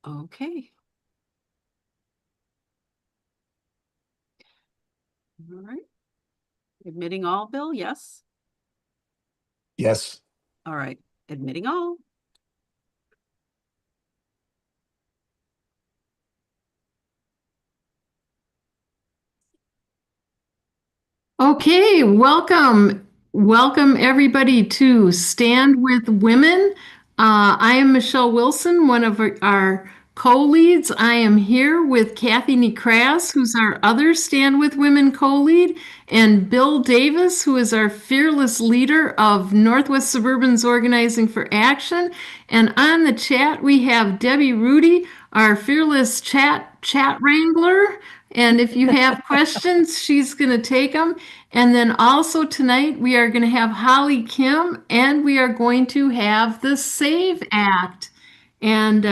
Okay. All right. Admitting all, Bill? Yes. Yes. All right. Admitting all. Okay, welcome. Welcome everybody to Stand with Women. I am Michelle Wilson, one of our co-leads. I am here with Kathy Nekras, who's our other Stand with Women co-lead, and Bill Davis, who is our fearless leader of Northwest Suburban's Organizing for Action. And on the chat, we have Debbie Rudy, our fearless chat wrangler. And if you have questions, she's going to take them. And then also tonight, we are going to have Holly Kim, and we are going to have the SAVE Act. And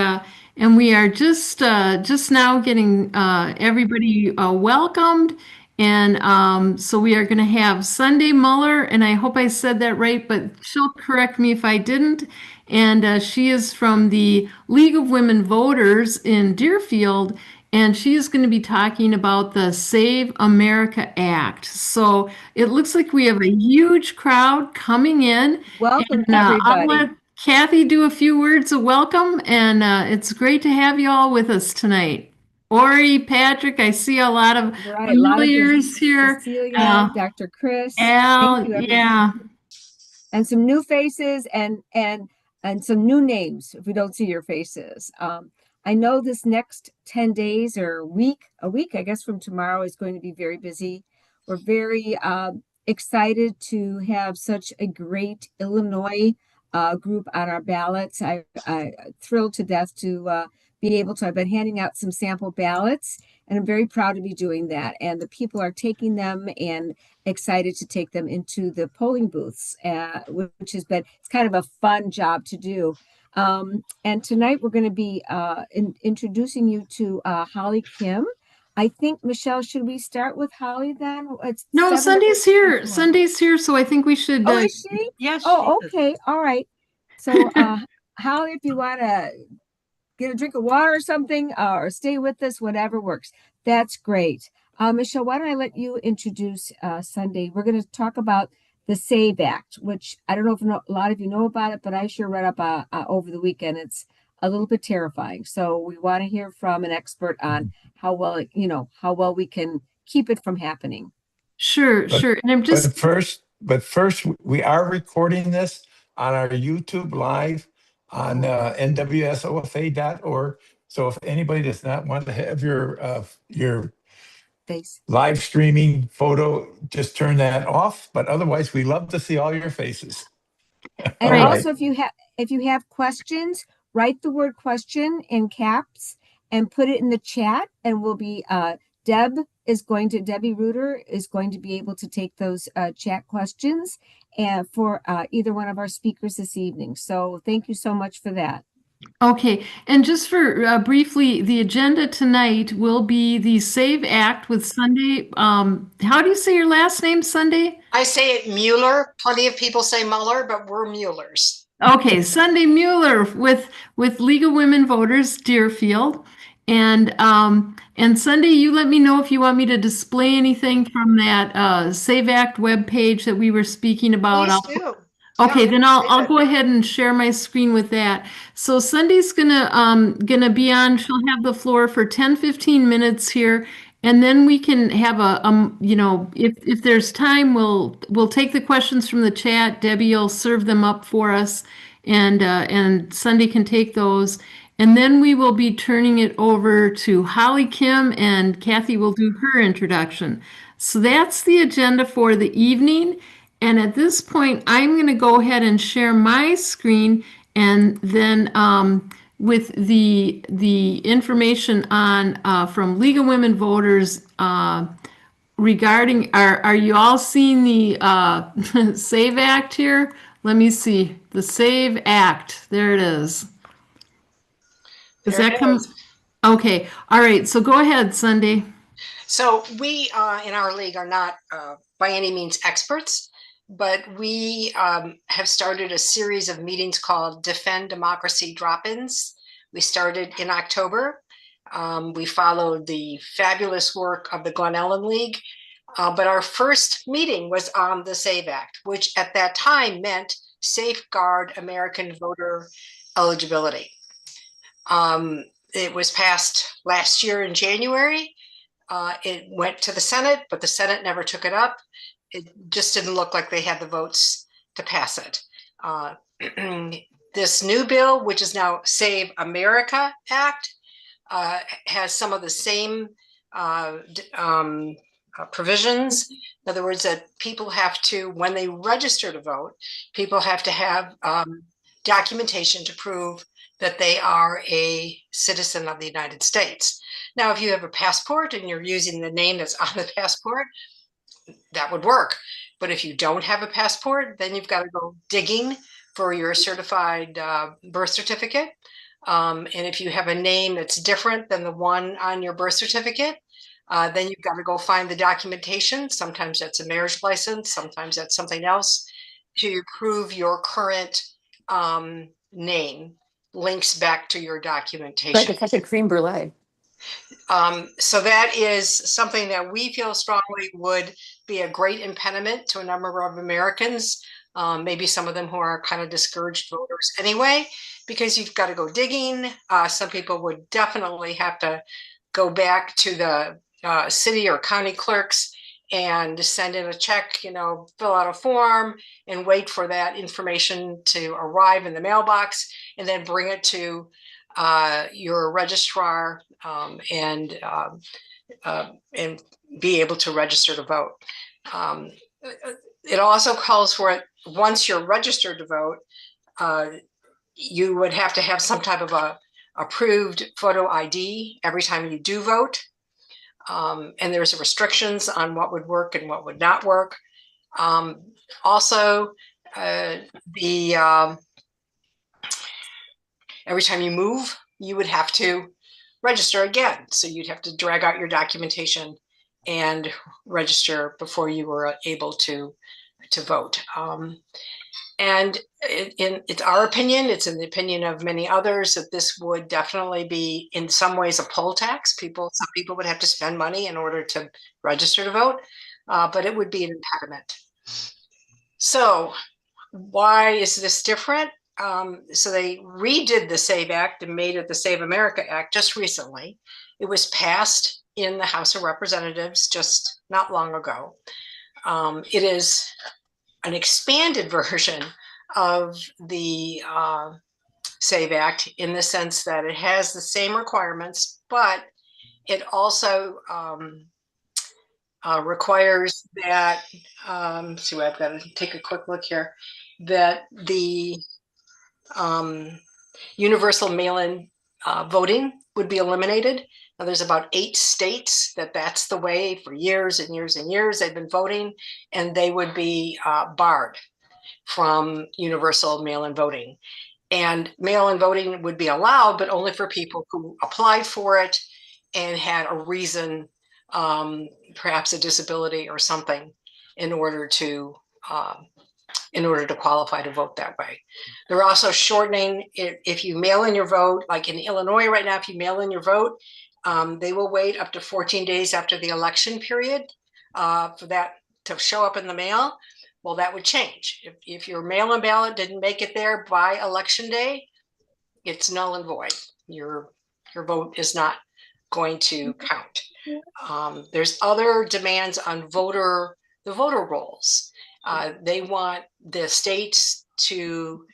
we are just now getting everybody welcomed. And so we are going to have Sunday Muller, and I hope I said that right, but she'll correct me if I didn't. And she is from the League of Women Voters in Deerfield, and she is going to be talking about the Save America Act. So it looks like we have a huge crowd coming in. Welcome, And I'll everybody. let Kathy do a few words of welcome, and it's great to have you all with us tonight. Ori, Patrick, I see a lot of Right, a lot of familiars here. Cecilia, Dr. Chris. Al, Thank you, everybody. yeah. And some new faces and some new names if we don't see your faces. I know this next 10 days or a week, I guess from tomorrow is going to be very busy. We're very excited to have such a great Illinois group on our ballots. I thrilled to death to be able to. I've been handing out some sample ballots, and I'm very proud to be doing that. And the people are taking them and excited to take them into the polling booths, which has been, it's kind of a fun job to do. And tonight we're going to be introducing you to Holly Kim. I think, Michelle, should we start with Holly then? It's No, 7 Sunday's here. Sunday's here, so I think we should. Oh, is she? Yes. Oh, okay. All right. So, Holly, if you want to get a drink of water or something, or stay with us, whatever works. That's great. Michelle, why don't I let you introduce Sunday? We're going to talk about the SAVE Act, which I don't know if a lot of you know about it, but I sure read up over the weekend. It's a little bit terrifying. So we want to hear from an expert on how well, how well we can keep it from happening. Sure. And I'm just But first, we are recording this on our YouTube live on NWSOFA.org. So if anybody does not want to have your face live streaming photo, just turn that off. But otherwise, we love to see all your faces. And Right. also, if you have questions, write the word question in caps and put it in the chat, and we'll be Debbie Reuter is going to be able to take those chat questions and for either one of our speakers this evening. So thank you so much for that. Okay, and just for briefly, the agenda tonight will be the SAVE Act with Sunday. How do you say your last name, Sunday? I say it Mueller. Plenty of people say Mueller, but we're Muellers. Okay, Sunday Mueller with League of Women Voters, Deerfield. And Sunday, you let me know if you want me to display anything from that SAVE Act webpage that we were speaking about. Please do. Okay, Yeah, then I'll go ahead and share my screen with that. So Sunday's gonna be on. She'll have the floor for 10-15 minutes here, and then we can have if there's time, we'll take the questions from the chat. Debbie will serve them up for us, and Sunday can take those. And then we will be turning it over to Holly Kim, and Kathy will do her introduction. So that's the agenda for the evening. And at this point, I'm going to go ahead and share my screen, and then with the information on from League of Women Voters regarding, are you all seeing the SAVE Act here? Let me see, the SAVE Act. There it is. Does that come? Okay. All right. So go ahead, Sunday. So we in our league are not by any means experts, but we have started a series of meetings called Defend Democracy Drop-ins, We started in October. We followed the fabulous work of the Glen Ellen League, but our first meeting was on the SAVE Act, which at that time meant Safeguard American Voter Eligibility. It was passed last year in January. It went to the Senate, but the Senate never took it up. It just didn't look like they had the votes to pass it. This new bill, which is now Save America Act, has some of the same provisions. In other words, that people have to, when they register to vote, people have to have documentation to prove that they are a citizen of the United States. Now, if you have a passport and you're using the name that's on the passport, that would work. But if you don't have a passport, then you've got to go digging for your certified birth certificate. And if you have a name that's different than the one on your birth certificate, then you've got to go find the documentation. Sometimes that's a marriage license, sometimes that's something else to prove your current name links back to your documentation. Like it's like a creme brulee. So that is something that we feel strongly would be a great impediment to a number of Americans, maybe some of them who are kind of discouraged voters anyway, because you've got to go digging. Some people would definitely have to go back to the city or county clerks and send in a check, fill out a form and wait for that information to arrive in the mailbox and then bring it to your registrar and be able to register to vote. It also calls for it, once you're registered to vote, you would have to have some type of a approved photo ID every time you do vote. And there's restrictions on what would work and what would not work. Also, every time you move, you would have to register again. So you'd have to drag out your documentation and register before you were able to vote. And it's our opinion, it's in the opinion of many others, that this would definitely be in some ways a poll tax. Some people would have to spend money in order to register to vote, but it would be an impediment. So why is this different? So they redid the SAVE Act and made it the Save America Act just recently. It was passed in the House of Representatives just not long ago. It is an expanded version of the SAVE Act in the sense that it has the same requirements, but it also requires that, see, I've got to take a quick look here, that the universal mail-in voting would be eliminated. Now, there's about 8 states that's the way for years and years and years they've been voting, and they would be barred from universal mail-in voting. And mail-in voting would be allowed, but only for people who applied for it and had a reason, perhaps a disability or something, in order to qualify to vote that way. They're also shortening it. If you mail in your vote, like in Illinois right now, if you mail in your vote, they will wait up to 14 days after the election period for that to show up in the mail. Well, that would change. If your mail-in ballot didn't make it there by election day, it's null and void. Your vote is not going to count. There's other demands on the voter rolls. They want the states to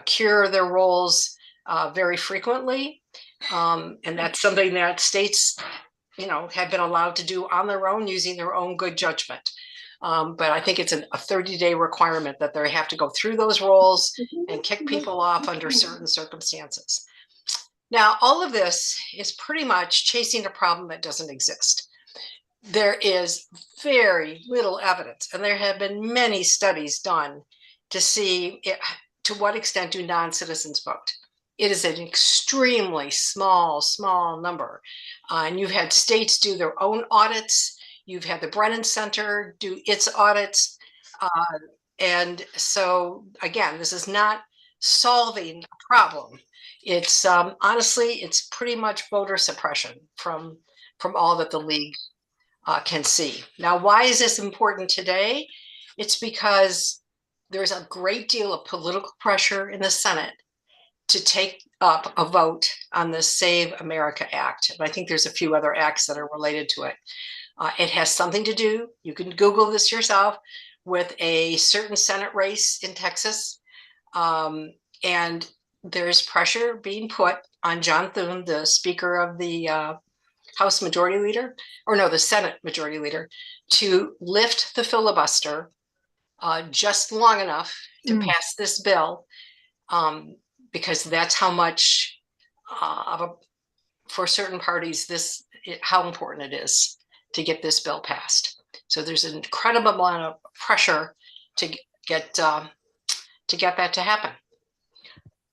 cure their rolls very frequently. And that's something that states have been allowed to do on their own using their own good judgment. But I think it's a 30-day requirement that they have to go through those rolls and kick people off under certain circumstances. Now, all of this is pretty much chasing a problem that doesn't exist. There is very little evidence, and there have been many studies done to see to what extent do non-citizens vote. It is an extremely small number. And you've had states do their own audits. You've had the Brennan Center do its audits. And so, again, this is not solving a problem. It's honestly, it's pretty much voter suppression from all that the league can see. Now, why is this important today? It's because there's a great deal of political pressure in the Senate to take up a vote on the Save America Act. And I think there's a few other acts that are related to it. It has something to do, you can Google this yourself, with a certain Senate race in Texas. And there's pressure being put on John Thune, the Speaker of the House Majority Leader, or no, the Senate Majority Leader, to lift the filibuster just long enough to pass this bill, because that's how much for certain parties how important it is to get this bill passed. So there's an incredible amount of pressure to get that to happen.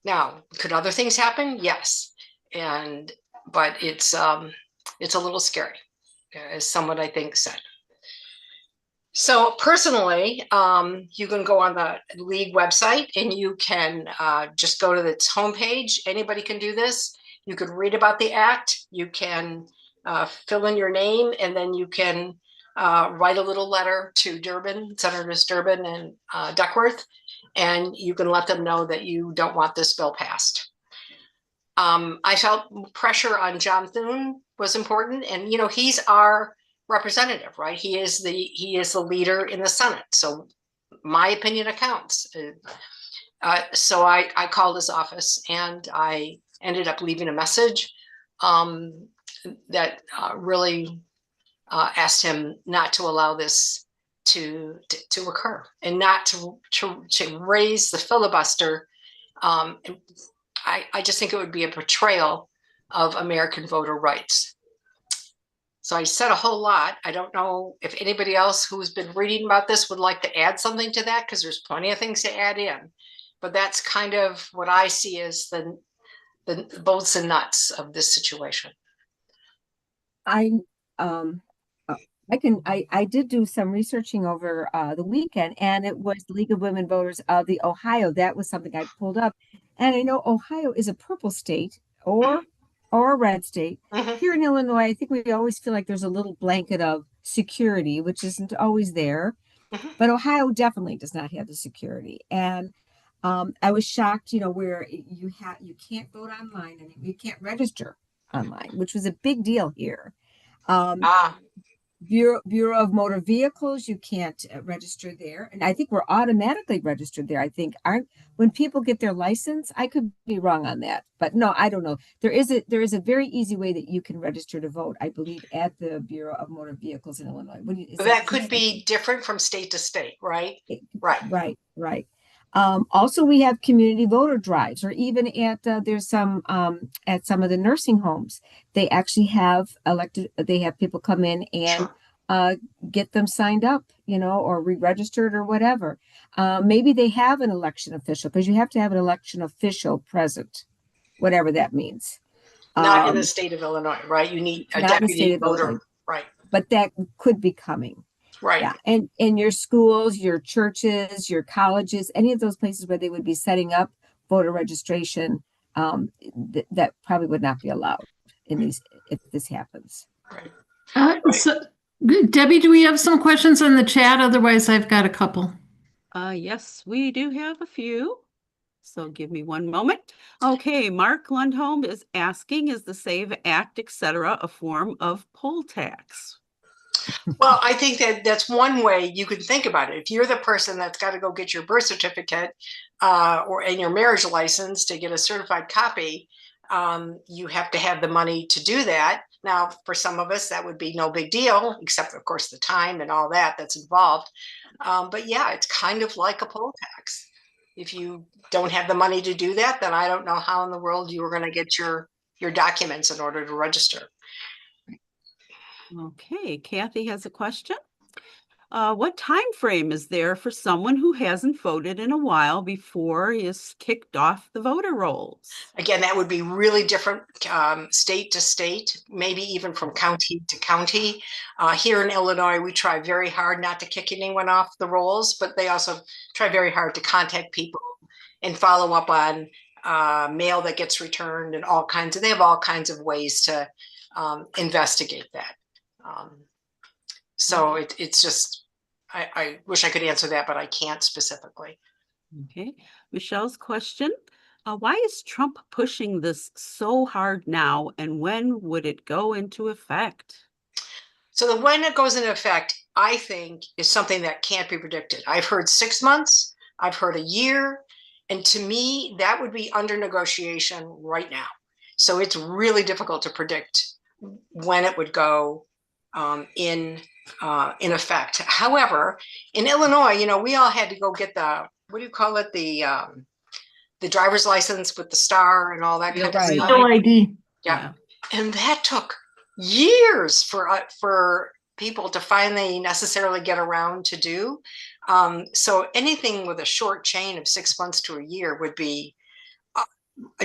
Now, could other things happen? Yes, but it's a little scary, as someone I think said. So personally, you can go on the league website and you can just go to its homepage. Anybody can do this. You could read about the act. You can fill in your name, and then you can write a little letter to Senators Durbin and Duckworth, and you can let them know that you don't want this bill passed. I felt pressure on John Thune was important, and he's our representative, right? He is the leader in the Senate, so my opinion accounts. So I called his office, and I ended up leaving a message that really asked him not to allow this to occur, and not to raise the filibuster. I just think it would be a betrayal of American voter rights. So I said a whole lot. I don't know if anybody else who's been reading about this would like to add something to that, because there's plenty of things to add in. But that's kind of what I see as the bolts and nuts of this situation. I did do some researching over the weekend, and it was the League of Women Voters of the Ohio. That was something I pulled up. And I know Ohio is a purple state or a red state. Here in Illinois, I think we always feel like there's a little blanket of security, which isn't always there. But Ohio definitely does not have the security. And I was shocked, where you can't vote online and you can't register online, which was a big deal here. Bureau of Motor Vehicles, you can't register there. And I think we're automatically registered there. I think when people get their license, I could be wrong on that, but no, I don't know. There is a very easy way that you can register to vote, I believe, at the Bureau of Motor Vehicles in Illinois. That could be different from state to state, right? Right. Also, we have community voter drives, or even at there's some at some of the nursing homes, they actually have they have people come in and get them signed up, or re-registered or whatever. Maybe they have an election official, because you have to have an election official present, whatever that means. Not in the state of Illinois, right? You need a deputy voter, right? But that could be coming. Right. Yeah. And in your schools, your churches, your colleges, any of those places where they would be setting up voter registration, that probably would not be allowed if this happens. Right. So, Debbie, do we have some questions in the chat? Otherwise, I've got a couple. Yes, we do have a few. So give me one moment. Okay, Mark Lundholm is asking, is the SAVE Act, etc., a form of poll tax? Well, I think that's one way you can think about it. If you're the person that's got to go get your birth certificate and your marriage license to get a certified copy, you have to have the money to do that. Now, for some of us, that would be no big deal, except, of course, the time and all that's involved. But yeah, it's kind of like a poll tax. If you don't have the money to do that, then I don't know how in the world you were going to get your documents in order to register. Okay, Kathy has a question. What time frame is there for someone who hasn't voted in a while before he is kicked off the voter rolls? Again, that would be really different state to state, maybe even from county to county. Here in Illinois, we try very hard not to kick anyone off the rolls, but they also try very hard to contact people and follow up on mail that gets returned and they have all kinds of ways to investigate that. So it's just, I wish I could answer that, but I can't specifically. Okay. Michelle's question. Why is Trump pushing this so hard now, and when would it go into effect? So when it goes into effect, I think is something that can't be predicted. I've heard 6 months, I've heard a year, and to me, that would be under negotiation right now. So it's really difficult to predict when it would go in effect. However, in Illinois, we all had to go get what do you call it? The driver's license with the star and all that kind of stuff. Real ID. Yeah. And that took years for people to finally necessarily get around to do. So anything with a short chain of 6 months to a year would be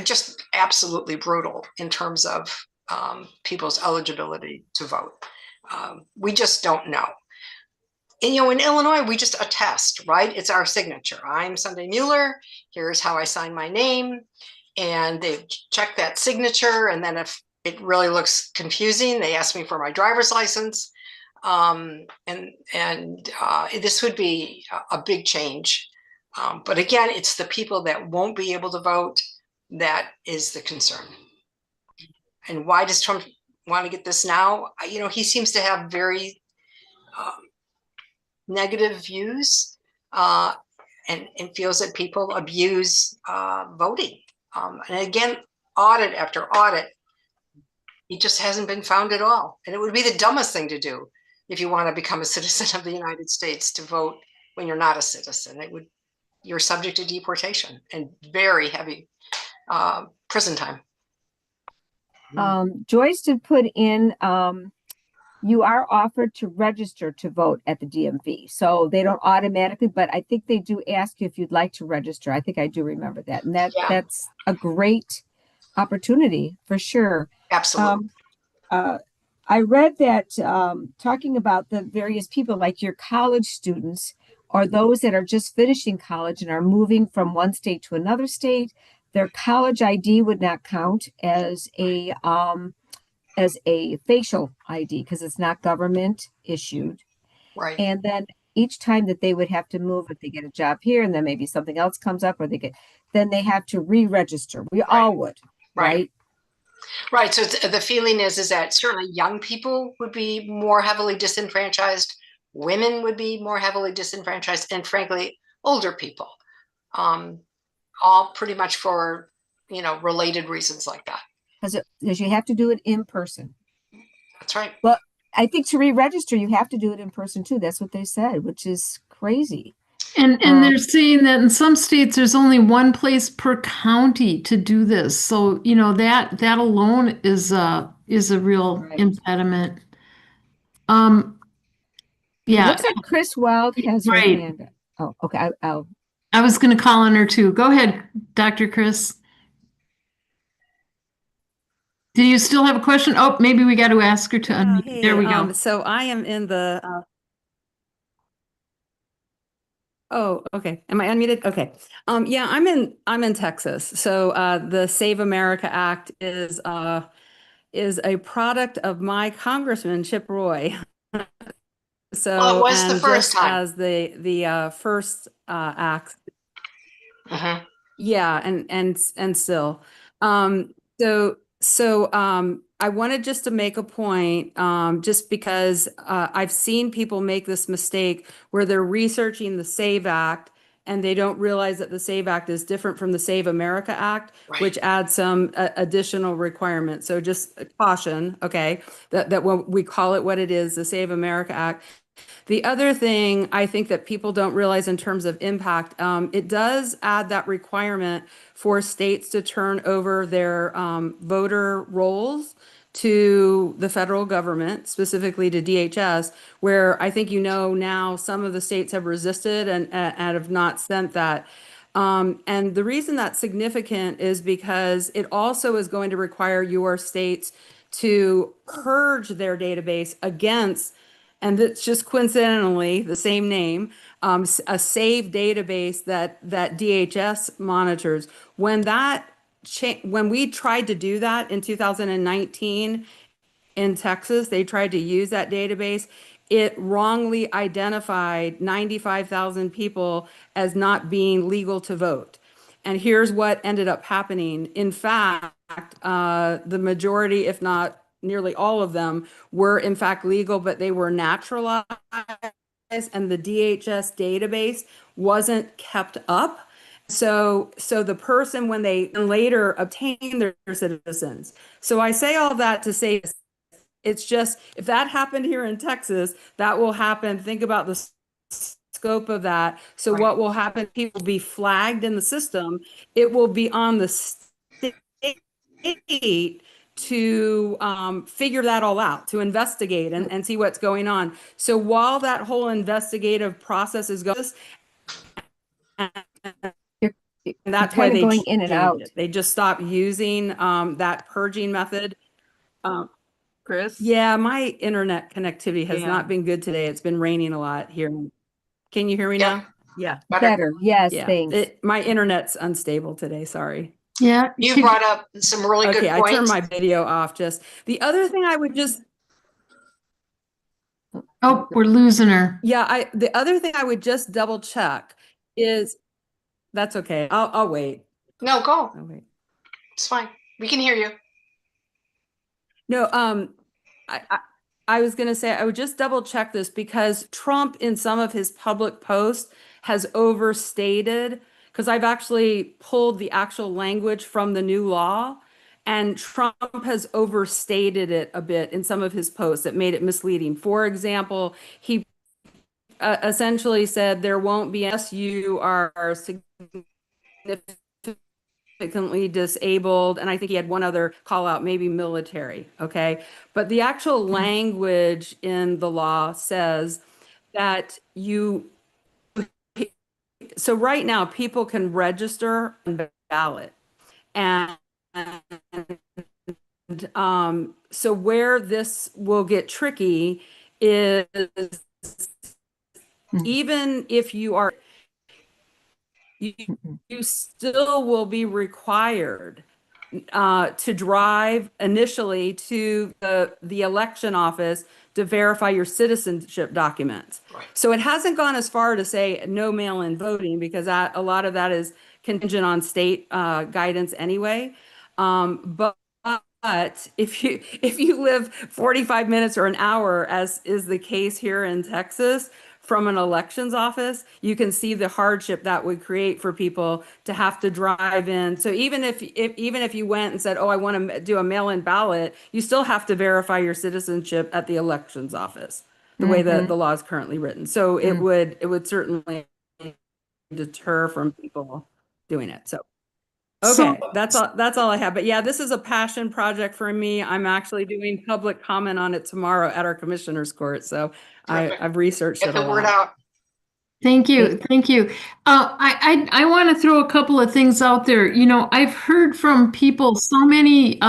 just absolutely brutal in terms of people's eligibility to vote. We just don't know. And, in Illinois, we just attest, right? It's our signature. I'm Sunday Mueller. Here's how I sign my name. And they check that signature. And then if it really looks confusing, they ask me for my driver's license. And this would be a big change. But again, it's the people that won't be able to vote that is the concern. And why does Trump want to get this now? He seems to have very negative views and feels that people abuse voting. And again, audit after audit, it just hasn't been found at all. And it would be the dumbest thing to do if you want to become a citizen of the United States, to vote when you're not a citizen. You're subject to deportation and very heavy prison time. Joyce did put in, you are offered to register to vote at the DMV. So they don't automatically, but I think they do ask you if you'd like to register. I think I do remember that. And that's a great opportunity for sure. Absolutely. I read that talking about the various people, like your college students or those that are just finishing college and are moving from one state to another state, their college ID would not count as a facial ID because it's not government issued. Right. And then each time that they would have to move, if they get a job here and then maybe something else comes up, or then they have to re-register. We all would, right? Right. So the feeling is that certainly young people would be more heavily disenfranchised. Women would be more heavily disenfranchised, and frankly, older people, all pretty much for, related reasons like that. Because you have to do it in person. That's right. Well, I think to re-register, you have to do it in person too. That's what they said, which is crazy. And they're saying that in some states there's only one place per county to do this. So, that alone is a real impediment. It looks like Chris Wild has her hand up. Oh, okay. I was going to call on her too. Go ahead, Dr. Chris. Do you still have a question? Oh, maybe we got to ask her to unmute. Hey, there we go. So I am in the. Oh, okay. Am I unmuted? Okay. Yeah, I'm in Texas. So the Save America Act is a product of my Congressman Chip Roy. So well, it was the first time. As the first act. Uh-huh. Yeah, and still. So I wanted just to make a point, just because I've seen people make this mistake where they're researching the SAVE Act and they don't realize that the SAVE Act is different from the Save America Act, which adds some additional requirements. So just caution, okay, that when we call it what it is, the Save America Act. The other thing I think that people don't realize in terms of impact, it does add that requirement for states to turn over their voter rolls to the federal government, specifically to DHS, where I think now some of the states have resisted and have not sent that. And the reason that's significant is because it also is going to require your states to purge their database against and it's just coincidentally the same name, a save database that DHS monitors. When when we tried to do that in 2019 in Texas, they tried to use that database. It wrongly identified 95,000 people as not being legal to vote. And here's what ended up happening. In fact, the majority, if not nearly all of them, were in fact legal, but they were naturalized, and the DHS database wasn't kept up. So the person, when they later obtain their citizens. So I say all that to say, it's just, if that happened here in Texas, that will happen. Think about the scope of that. So Right. what will happen? People will be flagged in the system. It will be on the state to figure that all out, to investigate and see what's going on. So while that whole investigative process is going, You're and that's kind why of they going in and out. changed it. They just stopped using that purging method. Chris? Yeah, my internet connectivity has Yeah. not been good today. It's been raining a lot here. Can you hear me Yep. now? Yeah. Better. Yes, Yeah. thanks. My internet's unstable today. Sorry. Yeah. You could- brought up some really Okay, good I turned points. my video off. Just the other thing I would just, Oh, we're losing her. yeah, the other thing I would just double check is, that's okay. I'll wait. No, go. I'll wait. It's fine. We can hear you. No, I was going to say, I would just double check this because Trump in some of his public posts has overstated, because I've actually pulled the actual language from the new law, and Trump has overstated it a bit in some of his posts that made it misleading. For example, he essentially said there won't be, unless you are significantly disabled, and I think he had one other call out, maybe military, okay? But the actual language in the law says that so right now people can register on ballot. And so where this will get tricky is even if you are, you still will be required to drive initially to the election office to verify your citizenship documents. Right. So it hasn't gone as far to say no mail-in voting, because a lot of that is contingent on state guidance anyway. But if you live 45 minutes or an hour, as is the case here in Texas, from an elections office, you can see the hardship that would create for people to have to drive in. So even if you went and said, oh, I want to do a mail-in ballot, you still have to verify your citizenship at the elections office, the way that the law is currently written. So it would certainly deter from people doing it. So okay, that's all I have. But yeah, this is a passion project for me. I'm actually doing public comment on it tomorrow at our commissioner's court. So Terrific. I've researched Get it a the word lot. out. Thank you. Thank you. I want to throw a couple of things out there. You know, I've heard from people so many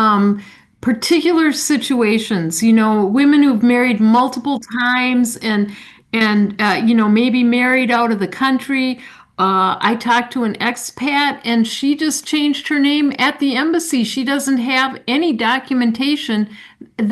particular situations, you know, women who've married multiple times and you know, maybe married out of the country. I talked to an expat and she just changed her name at the embassy. She doesn't have any documentation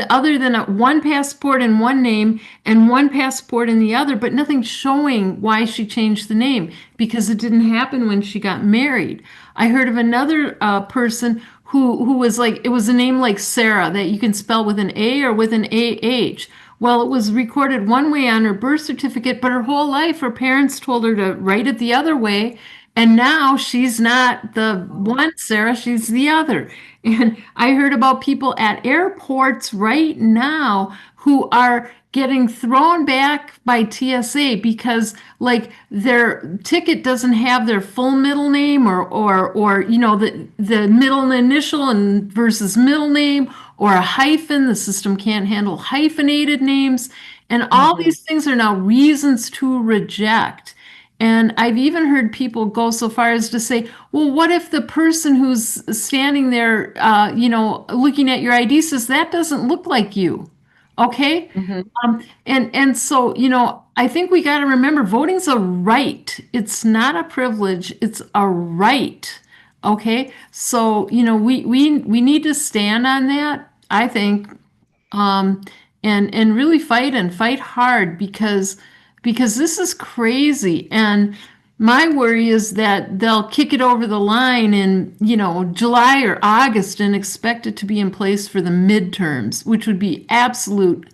other than one passport in one name and one passport in the other, but nothing showing why she changed the name because it didn't happen when she got married. I heard of another person who was like, it was a name like Sarah that you can spell with an A or with an AH. Well, it was recorded one way on her birth certificate, but her whole life her parents told her to write it the other way. And now she's not the one Sarah, she's the other. And I heard about people at airports right now who are getting thrown back by TSA because like their ticket doesn't have their full middle name or you know the middle initial and versus middle name or a hyphen. The system can't handle hyphenated names. And all these things are now reasons to reject. And I've even heard people go so far as to say, well, what if the person who's standing there, you know, looking at your ID says, that doesn't look like you? Okay. Mhm. And so, you know, I think we got to remember voting's a right. It's not a privilege, it's a right. Okay. So, you know, we need to stand on that, I think, um, and really fight hard because this is crazy. And my worry is that they'll kick it over the line in, you know, July or August and expect it to be in place for the midterms, which would be absolute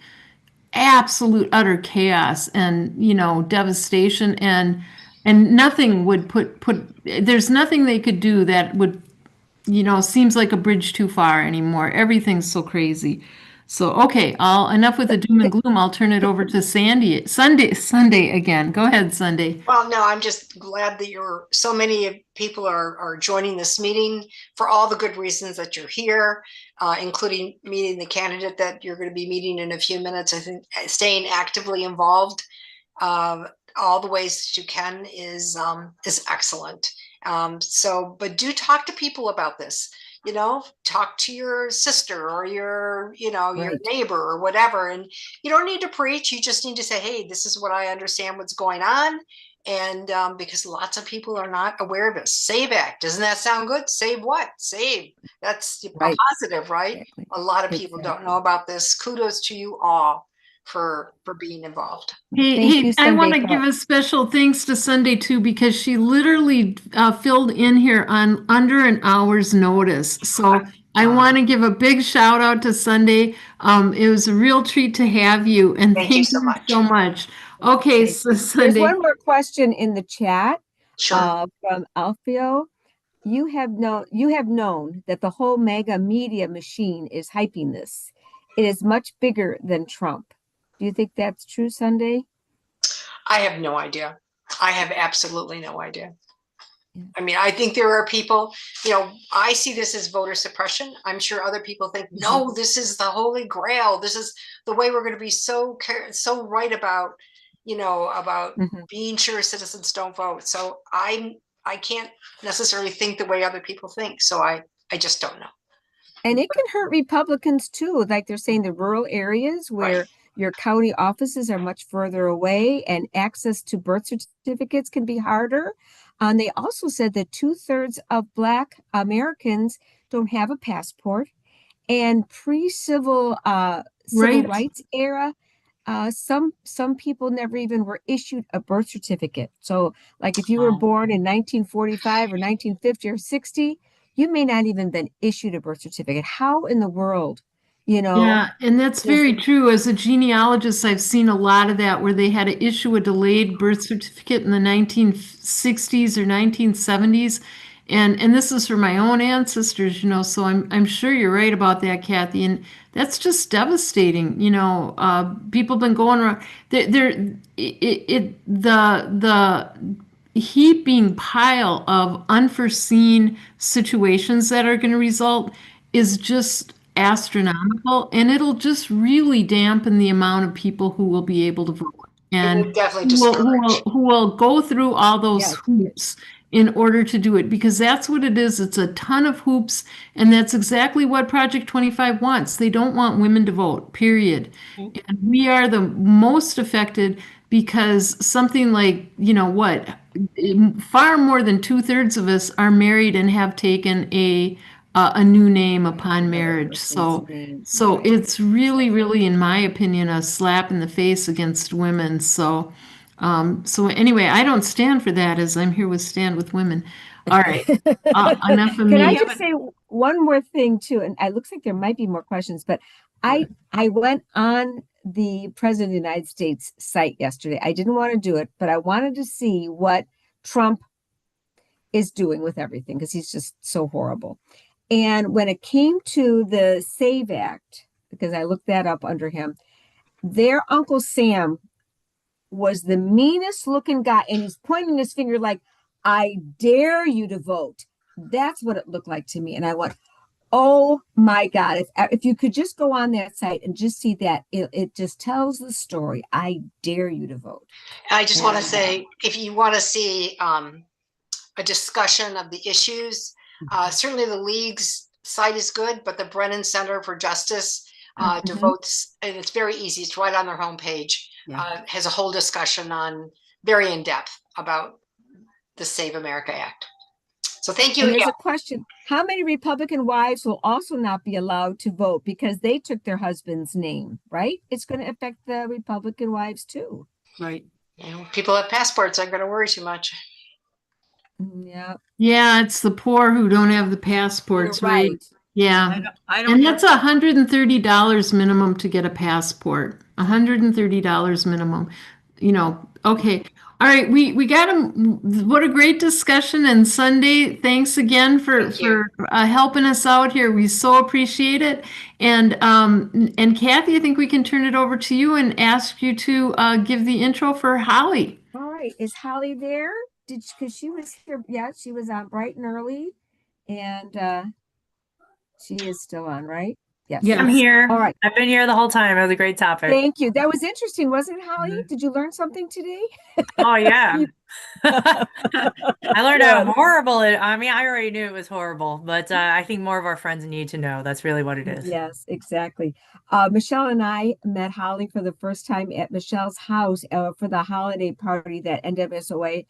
utter chaos and, you know, devastation. And nothing would put there's nothing they could do that would, you know, seems like a bridge too far anymore. Everything's so crazy. So, okay, I'll enough with the doom and gloom. I'll turn it over to Sunday again. Go ahead, Sunday. Well, no, I'm just glad that you're so many people are joining this meeting for all the good reasons that you're here, including meeting the candidate that you're going to be meeting in a few minutes. I think staying actively involved, all the ways that you can is excellent. So, but do talk to people about this. You know, talk to your sister or your, you know, your Right. neighbor or whatever. And you don't need to preach. You just need to say, hey, this is what I understand what's going on. And because lots of people are not aware of this. SAVE Act. Doesn't that sound good? Save what? Save. That's Right. a positive, right? Exactly. A lot of people don't know about this. Kudos to you all for being involved. Thank you, I want Sunday, to for- give a special thanks to Sunday too because she literally filled in here on under an hour's notice. So I want to give a big shout out to Sunday. It was a real treat to have you, and Thank you so you much. so much. Okay, so There's Sunday. one more question in the chat Sure. from Alfio. You have known that the whole mega media machine is hyping this. It is much bigger than Trump. Do you think that's true, Sunday? I have no idea. I have absolutely no idea. Yeah. I mean, I think there are people, you know, I see this as voter suppression. I'm sure other people think, no, this is the holy grail. This is the way we're going to be so right about, you know, about Mhm. being sure citizens don't vote. So I can't necessarily think the way other people think. So I just don't know. And it can hurt Republicans too. Like they're saying, the rural areas where Right. your county offices are much further away and access to birth certificates can be harder. And they also said that 2/3 of Black Americans don't have a passport. And pre-civil civil Right. rights era, some people never even were issued a birth certificate. So, like if you were born in 1945 or 1950 or 60, you may not even been issued a birth certificate. How in the world, you know? Yeah, and that's does- very true. As a genealogist, I've seen a lot of that where they had to issue a delayed birth certificate in the 1960s or 1970s. And this is for my own ancestors, you know, so I'm sure you're right about that, Kathy. And that's just devastating. You know, people have been going around the heaping pile of unforeseen situations that are going to result is just astronomical, and it'll just really dampen the amount of people who will be able to vote It and would definitely who will, discourage. who will go through all those Yes. hoops in order to do it, because that's what it is. It's a ton of hoops, and that's exactly what Project 25 wants. They don't want women to vote, period. And we are the most affected because something like, you know what, far more than 2/3 of us are married and have taken a new name upon marriage. So Right. it's really, in my opinion, a slap in the face against women. So anyway, I don't stand for that, as I'm here with Stand with Women. All right, enough of Can I me. just say one more thing too? And it looks like there might be more questions, but I went on the President of the United States site yesterday. I didn't want to do it, but I wanted to see what Trump is doing with everything because he's just so horrible. And when it came to the SAVE Act, because I looked that up under him, their Uncle Sam was the meanest looking guy, and he's pointing his finger like, I dare you to vote. That's what it looked like to me. And I went, oh my God, if you could just go on that site and just see that, it just tells the story. I dare you to vote. I just want to say, if you want to see a discussion of the issues, certainly the League's site is good, but the Brennan Center for Justice to Mhm. vote, and it's very easy. It's right on their homepage. Yeah. Has a whole discussion on very in depth about the Save America Act. So thank you And there's again. a question, how many Republican wives will also not be allowed to vote because they took their husband's name, right? It's going to affect the Republican wives too. Right. You know, people have passports aren't going to worry too much. Yeah, Yeah, it's the poor who don't have the passports, you're right? right. Yeah. I don't And have, that's $130 minimum to get a passport. $130 minimum. Okay. All right, we got what a great discussion. And Sunday, thanks again for Thank you. helping us out here. We so appreciate it. And Kathy, I think we can turn it over to you and ask you to give the intro for Holly. All right, is Holly there? Because she was here, yeah, she was on bright and early, and she is still on, right? Yes. Yes. I'm here. All right. I've been here the whole time. It was a great topic. Thank you. That was interesting, wasn't it, Holly? Mhm. Did you learn something today? Oh yeah. I learned how Good. horrible it. I mean, I already knew it was horrible, but I think more of our friends need to know. That's really what it is. Yes, exactly. Michelle and I met Holly for the first time at Michelle's house for the holiday party that NWSOFA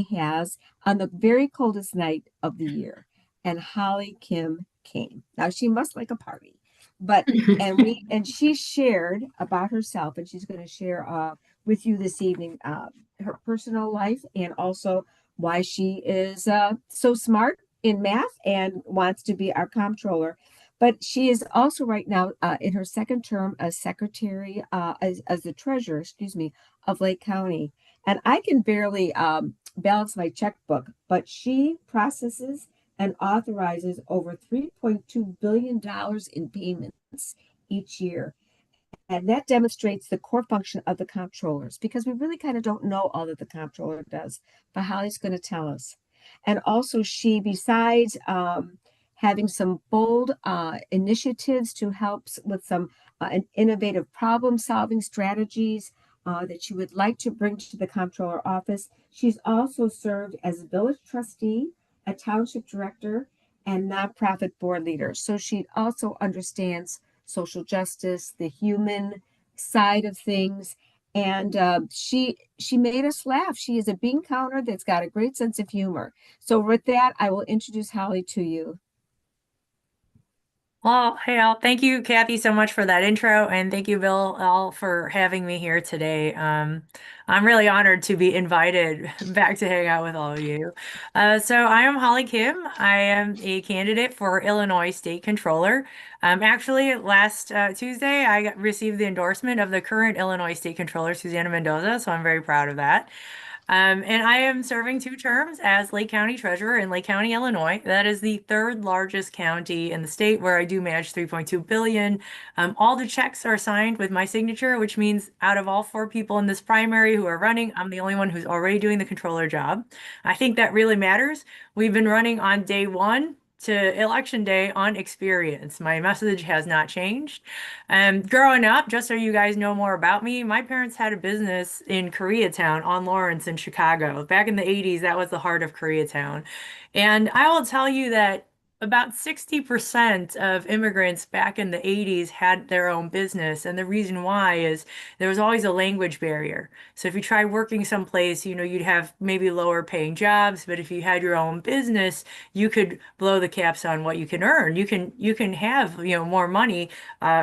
has on the very coldest night of the year. And Holly Kim came. Now she must like a party. But and she shared about herself, and she's going to share with you this evening her personal life and also why she is so smart in math and wants to be our comptroller. But she is also right now in her second term as secretary, as the treasurer, excuse me, of Lake County. And I can barely balance my checkbook, but she processes and authorizes over $3.2 billion in payments each year. And that demonstrates the core function of the comptrollers because we really kind of don't know all that the comptroller does. But Holly's going to tell us. And also, she, besides having some bold initiatives to help with some innovative problem solving strategies that she would like to bring to the comptroller office, she's also served as a village trustee, a township director, and nonprofit board leader. So she also understands social justice, the human side of things. And she made us laugh. She is a bean counter that's got a great sense of humor. So with that, I will introduce Holly to you. Well, hey, all. Thank you, Kathy, so much for that intro, and thank you, Bill, all for having me here today. I'm really honored to be invited back to hang out with all of you. So I am Holly Kim. I am a candidate for Illinois State Controller. Actually, last Tuesday, received the endorsement of the current Illinois State Controller, Susanna Mendoza, so I'm very proud of that. And I am serving 2 terms as Lake County Treasurer in Lake County, Illinois. That is the third largest county in the state where I do manage 3.2 billion. All the checks are signed with my signature, which means out of all 4 people in this primary who are running, I'm the only one who's already doing the controller job. I think that really matters. We've been running on day 1 to election day on experience. My message has not changed. Growing up, just so you guys know more about me, my parents had a business in Koreatown on Lawrence in Chicago. Back in the 80s, that was the heart of Koreatown. And I will tell you that about 60% of immigrants back in the 80s had their own business. And the reason why is there was always a language barrier. So if you try working someplace, you'd have maybe lower paying jobs, but if you had your own business, you could blow the caps on what you can earn. You can have, more money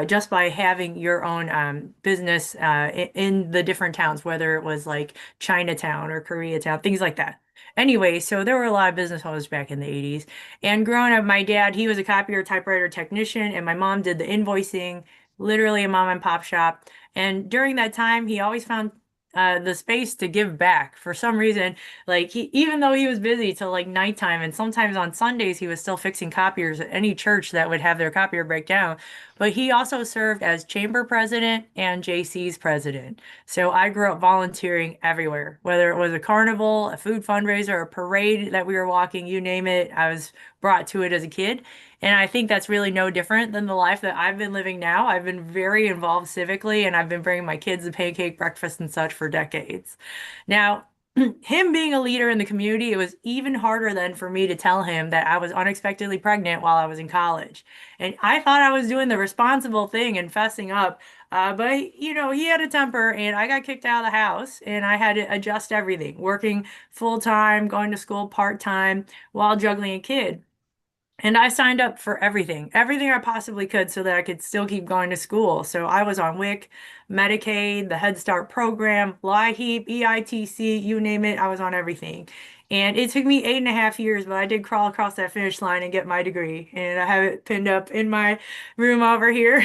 just by having your own business in the different towns, whether it was like Chinatown or Koreatown, things like that. Anyway, so there were a lot of business owners back in the 80s. And growing up, my dad, he was a copier typewriter technician, and my mom did the invoicing, literally a mom and pop shop. And during that time, he always found the space to give back for some reason. Like even though he was busy till like nighttime, and sometimes on Sundays he was still fixing copiers at any church that would have their copier break down. But he also served as chamber president and JC's president. So I grew up volunteering everywhere, whether it was a carnival, a food fundraiser, a parade that we were walking, you name it. I was brought to it as a kid. And I think that's really no different than the life that I've been living now. I've been very involved civically, and I've been bringing my kids the pancake breakfast and such for decades. Now, him being a leader in the community, it was even harder then for me to tell him that I was unexpectedly pregnant while I was in college. And I thought I was doing the responsible thing and fessing up. But, he had a temper and I got kicked out of the house and I had to adjust everything, working full time, going to school part time while juggling a kid. And I signed up for everything I possibly could so that I could still keep going to school. So I was on WIC, Medicaid, the Head Start program, LIHEAP, EITC, you name it, I was on everything. And it took me 8.5 years, but I did crawl across that finish line and get my degree. And I have it pinned up in my room over here.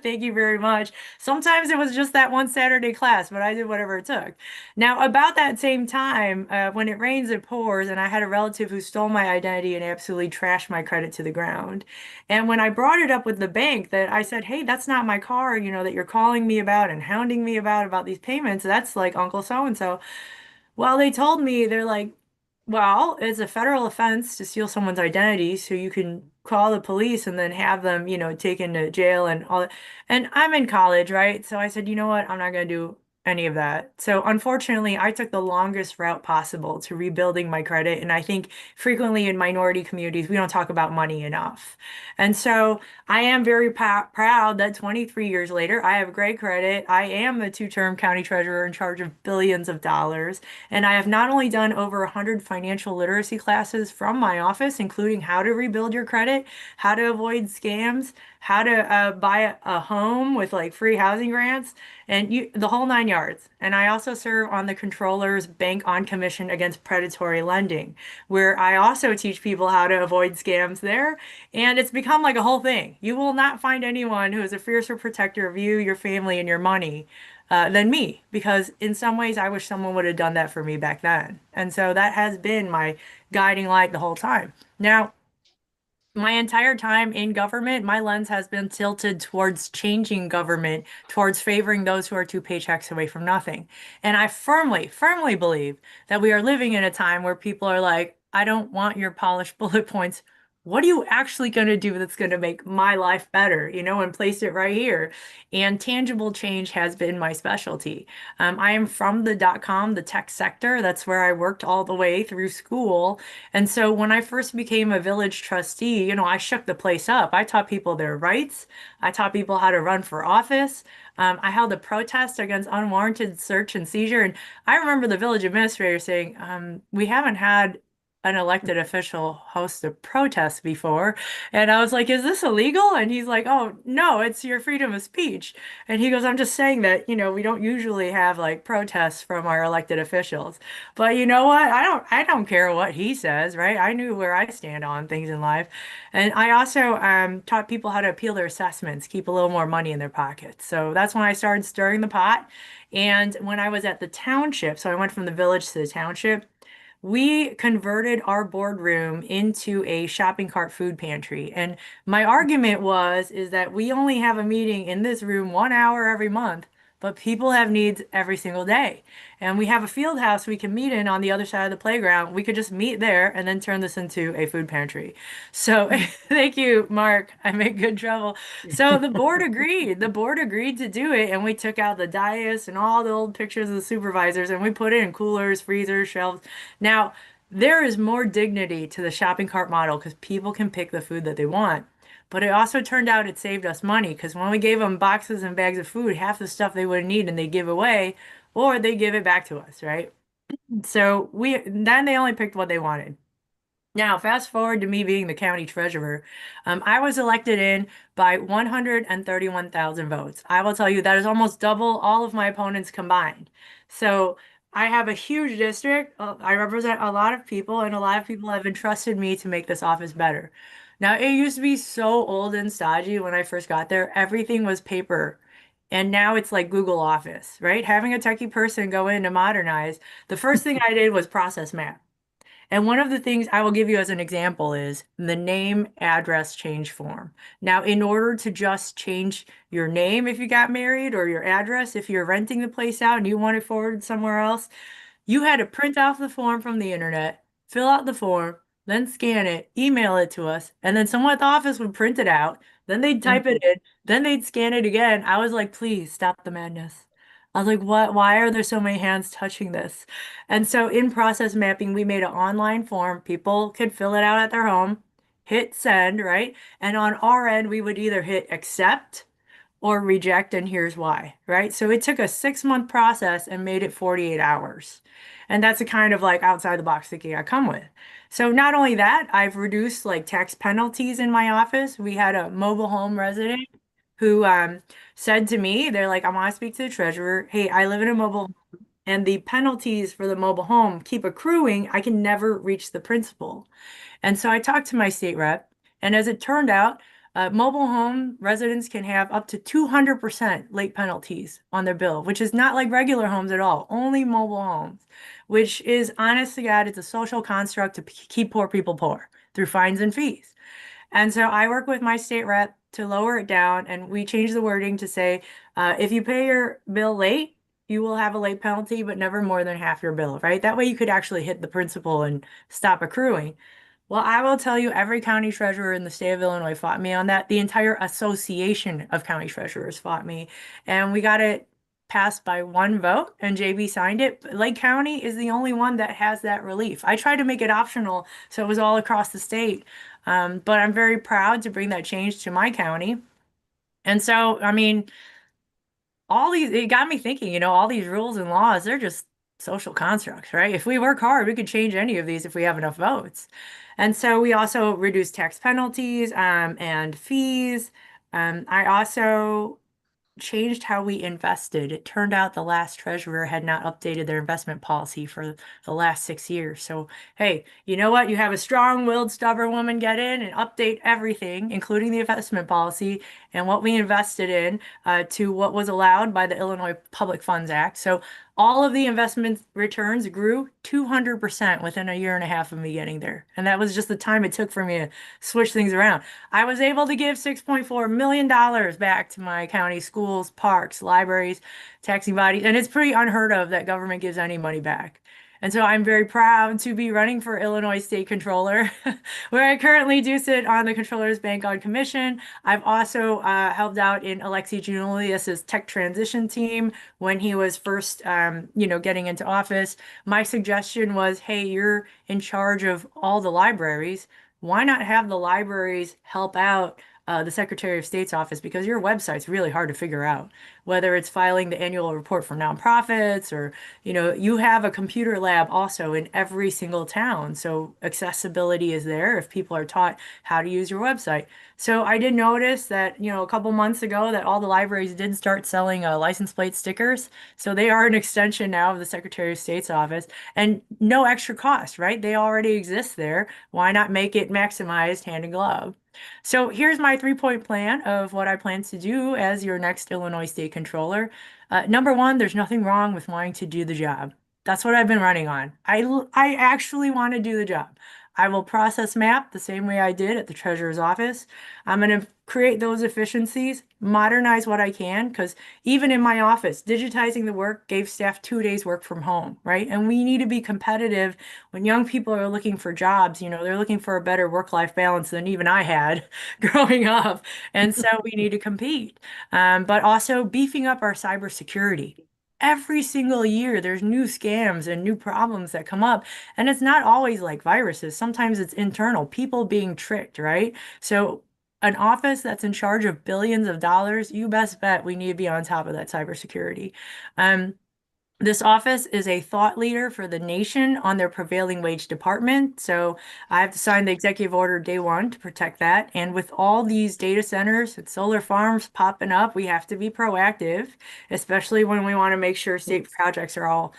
Thank you very much. Sometimes it was just that one Saturday class, but I did whatever it took. Now, about that same time, when it rains, it pours, and I had a relative who stole my identity and absolutely trashed my credit to the ground. And when I brought it up with the bank, that I said, "Hey, that's not my car, that you're calling me about and hounding me about these payments. That's like Uncle so and so." Well, they told me, they're like, well, it's a federal offense to steal someone's identity, so you can call the police and then have them, taken to jail and all that. And I'm in college, right? So I said, you know what? I'm not going to do any of that. So unfortunately, I took the longest route possible to rebuilding my credit. And I think frequently in minority communities, we don't talk about money enough. And so I am very proud that 23 years later, I have great credit. I am the two-term county treasurer in charge of billions of dollars. And I have not only done over 100 financial literacy classes from my office, including how to rebuild your credit, how to avoid scams, how to buy a home with like free housing grants, and the whole 9 yards. And I also serve on the Comptroller's Bank on Commission Against Predatory Lending, where I also teach people how to avoid scams there. And it's become like a whole thing. You will not find anyone who is a fiercer protector of you, your family, and your money than me, because in some ways I wish someone would have done that for me back then. And so that has been my guiding light the whole time. Now, my entire time in government, my lens has been tilted towards changing government, towards favoring those who are two paychecks away from nothing. And I firmly, firmly believe that we are living in a time where people are like, I don't want your polished bullet points. What are you actually going to do that's going to make my life better, and place it right here? And tangible change has been my specialty. I am from the .com, the tech sector. That's where I worked all the way through school. And so when I first became a village trustee, I shook the place up. I taught people their rights. I taught people how to run for office. I held a protest against unwarranted search and seizure. And I remember the village administrator saying, we haven't had an elected official host a protest before. And I was like, is this illegal? And he's like, oh, no, it's your freedom of speech. And he goes, I'm just saying that, we don't usually have like protests from our elected officials. But you know what? I don't care what he says, right? I knew where I stand on things in life. And I also taught people how to appeal their assessments, keep a little more money in their pockets. So that's when I started stirring the pot. And when I was at the township, so I went from the village to the township, we converted our boardroom into a shopping cart food pantry. And my argument is that we only have a meeting in this room 1 hour every month, but people have needs every single day. And we have a field house we can meet in on the other side of the playground. We could just meet there and then turn this into a food pantry. So thank you, Mark. I make good trouble. So the board agreed. The board agreed to do it. And we took out the dais and all the old pictures of the supervisors and we put it in coolers, freezers, shelves. Now, there is more dignity to the shopping cart model because people can pick the food that they want. But it also turned out it saved us money because when we gave them boxes and bags of food, half the stuff they wouldn't need and they give away or they give it back to us, right? So then they only picked what they wanted. Now, fast forward to me being the county treasurer. I was elected in by 131,000 votes. I will tell you that is almost double all of my opponents combined. So I have a huge district. I represent a lot of people, and a lot of people have entrusted me to make this office better. Now, it used to be so old and stodgy when I first got there. Everything was paper. And now it's like Google Office, right? Having a techie person go in to modernize. The first thing I did was process map. And one of the things I will give you as an example is the name address change form. Now, in order to just change your name if you got married or your address if you're renting the place out and you want it forwarded somewhere else, you had to print off the form from the internet, fill out the form, then scan it, email it to us, and then someone at the office would print it out, then they'd type it in, then they'd scan it again. I was like, please stop the madness. I was like, what? Why are there so many hands touching this? And so in process mapping, we made an online form. People could fill it out at their home, hit send, right? And on our end, we would either hit accept or reject, and here's why, right? So it took a 6-month process and made it 48 hours. And that's the kind of like outside the box thinking I come with. So not only that, I've reduced like tax penalties in my office. We had a mobile home resident who said to me, they're like, I want to speak to the treasurer. Hey, I live in a mobile home and the penalties for the mobile home keep accruing. I can never reach the principal. And so I talked to my state rep, and as it turned out, mobile home residents can have up to 200% late penalties on their bill, which is not like regular homes at all, only mobile homes, which is honest to God, it's a social construct to keep poor people poor through fines and fees. And so I work with my state rep to lower it down, and we change the wording to say, if you pay your bill late, you will have a late penalty, but never more than half your bill, right? That way you could actually hit the principal and stop accruing. Well, I will tell you, every county treasurer in the state of Illinois fought me on that. The entire association of county treasurers fought me, and we got it passed by one vote, and JB signed it. But Lake County is the only one that has that relief. I tried to make it optional, so it was all across the state. But I'm very proud to bring that change to my county. And so, I mean, it got me thinking, all these rules and laws, they're just social constructs, right? If we work hard, we could change any of these if we have enough votes. And so we also reduce tax penalties and fees. I also changed how we invested. It turned out the last treasurer had not updated their investment policy for the last 6 years. So, hey, you know what? You have a strong-willed, stubborn woman get in and update everything, including the investment policy and what we invested in to what was allowed by the Illinois Public Funds Act. So all of the investment returns grew 200% within a year and a half of me getting there. And that was just the time it took for me to switch things around. I was able to give $6.4 million back to my county schools, parks, libraries, taxing bodies, and it's pretty unheard of that government gives any money back. And so I'm very proud to be running for Illinois State Comptroller, where I currently do sit on the Comptroller's Bank on Commission. I've also helped out in Alexi Giannoulias's tech transition team when he was first, getting into office. My suggestion was, hey, you're in charge of all the libraries. Why not have the libraries help out the Secretary of State's office, because your website's really hard to figure out, whether it's filing the annual report for nonprofits or, you have a computer lab also in every single town. So accessibility is there if people are taught how to use your website. So I did notice that, a couple months ago that all the libraries did start selling license plate stickers. So they are an extension now of the Secretary of State's office and no extra cost, right? They already exist there. Why not make it maximized hand in glove? So here's my 3-point plan of what I plan to do as your next Illinois State Comptroller. Number one, there's nothing wrong with wanting to do the job. That's what I've been running on. I actually want to do the job. I will process map the same way I did at the treasurer's office. I'm going to create those efficiencies, modernize what I can, because even in my office, digitizing the work gave staff 2 days work from home, right? And we need to be competitive when young people are looking for jobs. They're looking for a better work-life balance than even I had growing up. And so we need to compete, but also beefing up our cybersecurity. Every single year, there's new scams and new problems that come up. And it's not always like viruses. Sometimes it's internal, people being tricked, right? So an office that's in charge of billions of dollars, you best bet we need to be on top of that cybersecurity. This office is a thought leader for the nation on their prevailing wage department. So I have to sign the executive order day one to protect that. And with all these data centers and solar farms popping up, we have to be proactive, especially when we want to make sure state projects are all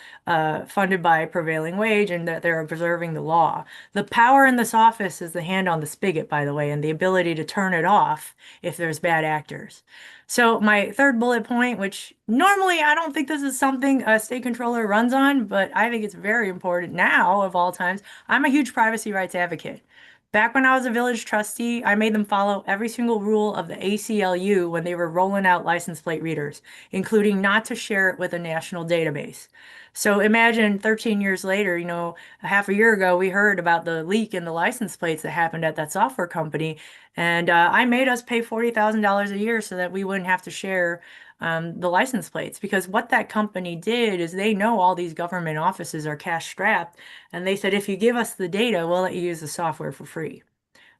funded by prevailing wage and that they're observing the law. The power in this office is the hand on the spigot, by the way, and the ability to turn it off if there's bad actors. So my third bullet point, which normally I don't think this is something a state controller runs on, but I think it's very important now of all times. I'm a huge privacy rights advocate. Back when I was a village trustee, I made them follow every single rule of the ACLU when they were rolling out license plate readers, including not to share it with a national database. So imagine 13 years later, a half a year ago, we heard about the leak in the license plates that happened at that software company. And I made us pay $40,000 a year so that we wouldn't have to share the license plates, because what that company did is they know all these government offices are cash strapped, and they said, if you give us the data, we'll let you use the software for free.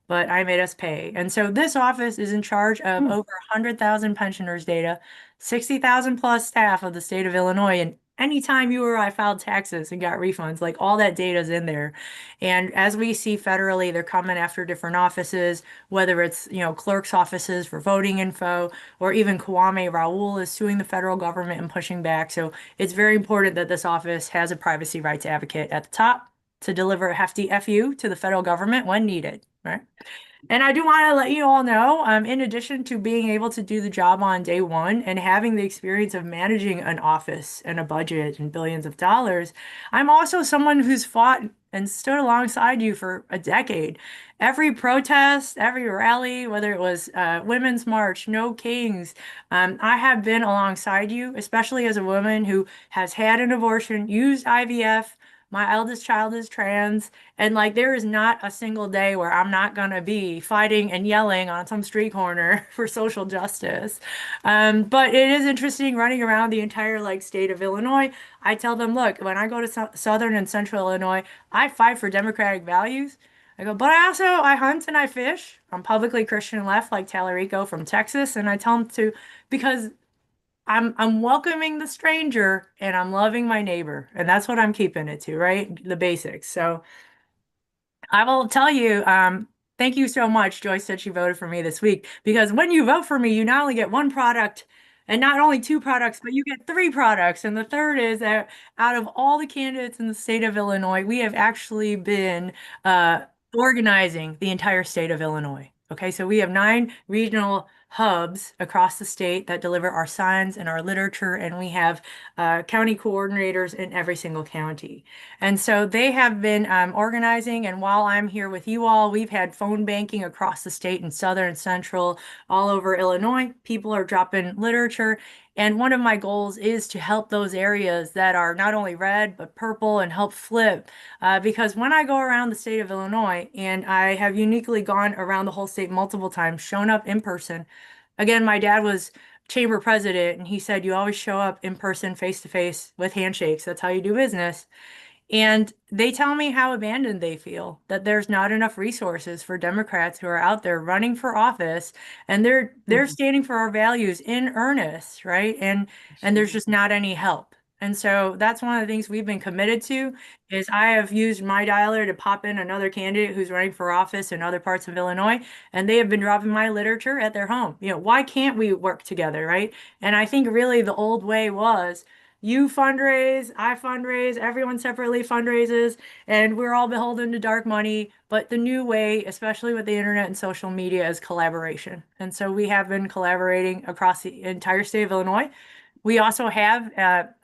But I made us pay. And so this office is in charge of over 100,000 pensioners' data, 60,000 plus staff of the state of Illinois. And anytime you or I filed taxes and got refunds, like all that data is in there. And as we see federally, they're coming after different offices, whether it's, clerk's offices for voting info, or even Kwame Raoul is suing the federal government and pushing back. So it's very important that this office has a privacy rights advocate at the top to deliver a hefty FU to the federal government when needed, right? And I do want to let you all know, in addition to being able to do the job on day one and having the experience of managing an office and a budget and billions of dollars, I'm also someone who's fought and stood alongside you for a decade. Every protest, every rally, whether it was Women's March, No Kings, I have been alongside you, especially as a woman who has had an abortion, used IVF. My eldest child is trans, and like there is not a single day where I'm not gonna be fighting and yelling on some street corner for social justice. But it is interesting running around the entire state of Illinois. I tell them, look, when I go to Southern and Central Illinois, I fight for democratic values. I go, but I hunt and I fish. I'm publicly Christian left like Tallarico from Texas, and I tell them to because I'm welcoming the stranger and I'm loving my neighbor. And that's what I'm keeping it to, right? The basics. So I will tell you, thank you so much. Joyce said she voted for me this week because when you vote for me, you not only get one product and not only two products, but you get three products. And the third is that out of all the candidates in the state of Illinois, we have actually been organizing the entire state of Illinois. Okay, so we have 9 regional hubs across the state that deliver our signs and our literature, and we have county coordinators in every single county. And so they have been organizing, and while I'm here with you all, we've had phone banking across the state in Southern and Central, all over Illinois. People are dropping literature. And one of my goals is to help those areas that are not only red, but purple and help flip. Because when I go around the state of Illinois, and I have uniquely gone around the whole state multiple times, shown up in person. Again, my dad was chamber president, and he said, you always show up in person, face to face with handshakes. That's how you do business. And they tell me how abandoned they feel, that there's not enough resources for Democrats who are out there running for office, and they're standing for our values in earnest, right? And there's just not any help. And so that's one of the things we've been committed to is I have used my dialer to pop in another candidate who's running for office in other parts of Illinois, and they have been dropping my literature at their home. Why can't we work together, right? And I think really the old way was you fundraise, I fundraise, everyone separately fundraises, and we're all beholden to dark money. But the new way, especially with the internet and social media, is collaboration. And so we have been collaborating across the entire state of Illinois. We also have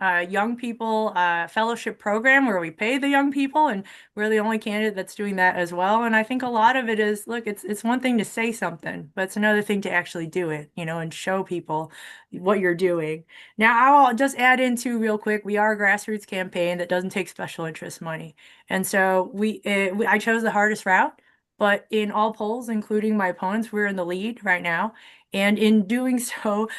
a young people fellowship program where we pay the young people, and we're the only candidate that's doing that as well. And I think a lot of it is, look, it's one thing to say something, but it's another thing to actually do it, and show people what you're doing. Now, I'll just add into real quick, we are a grassroots campaign that doesn't take special interest money. And so I chose the hardest route, but in all polls, including my opponents, we're in the lead right now. And in doing so,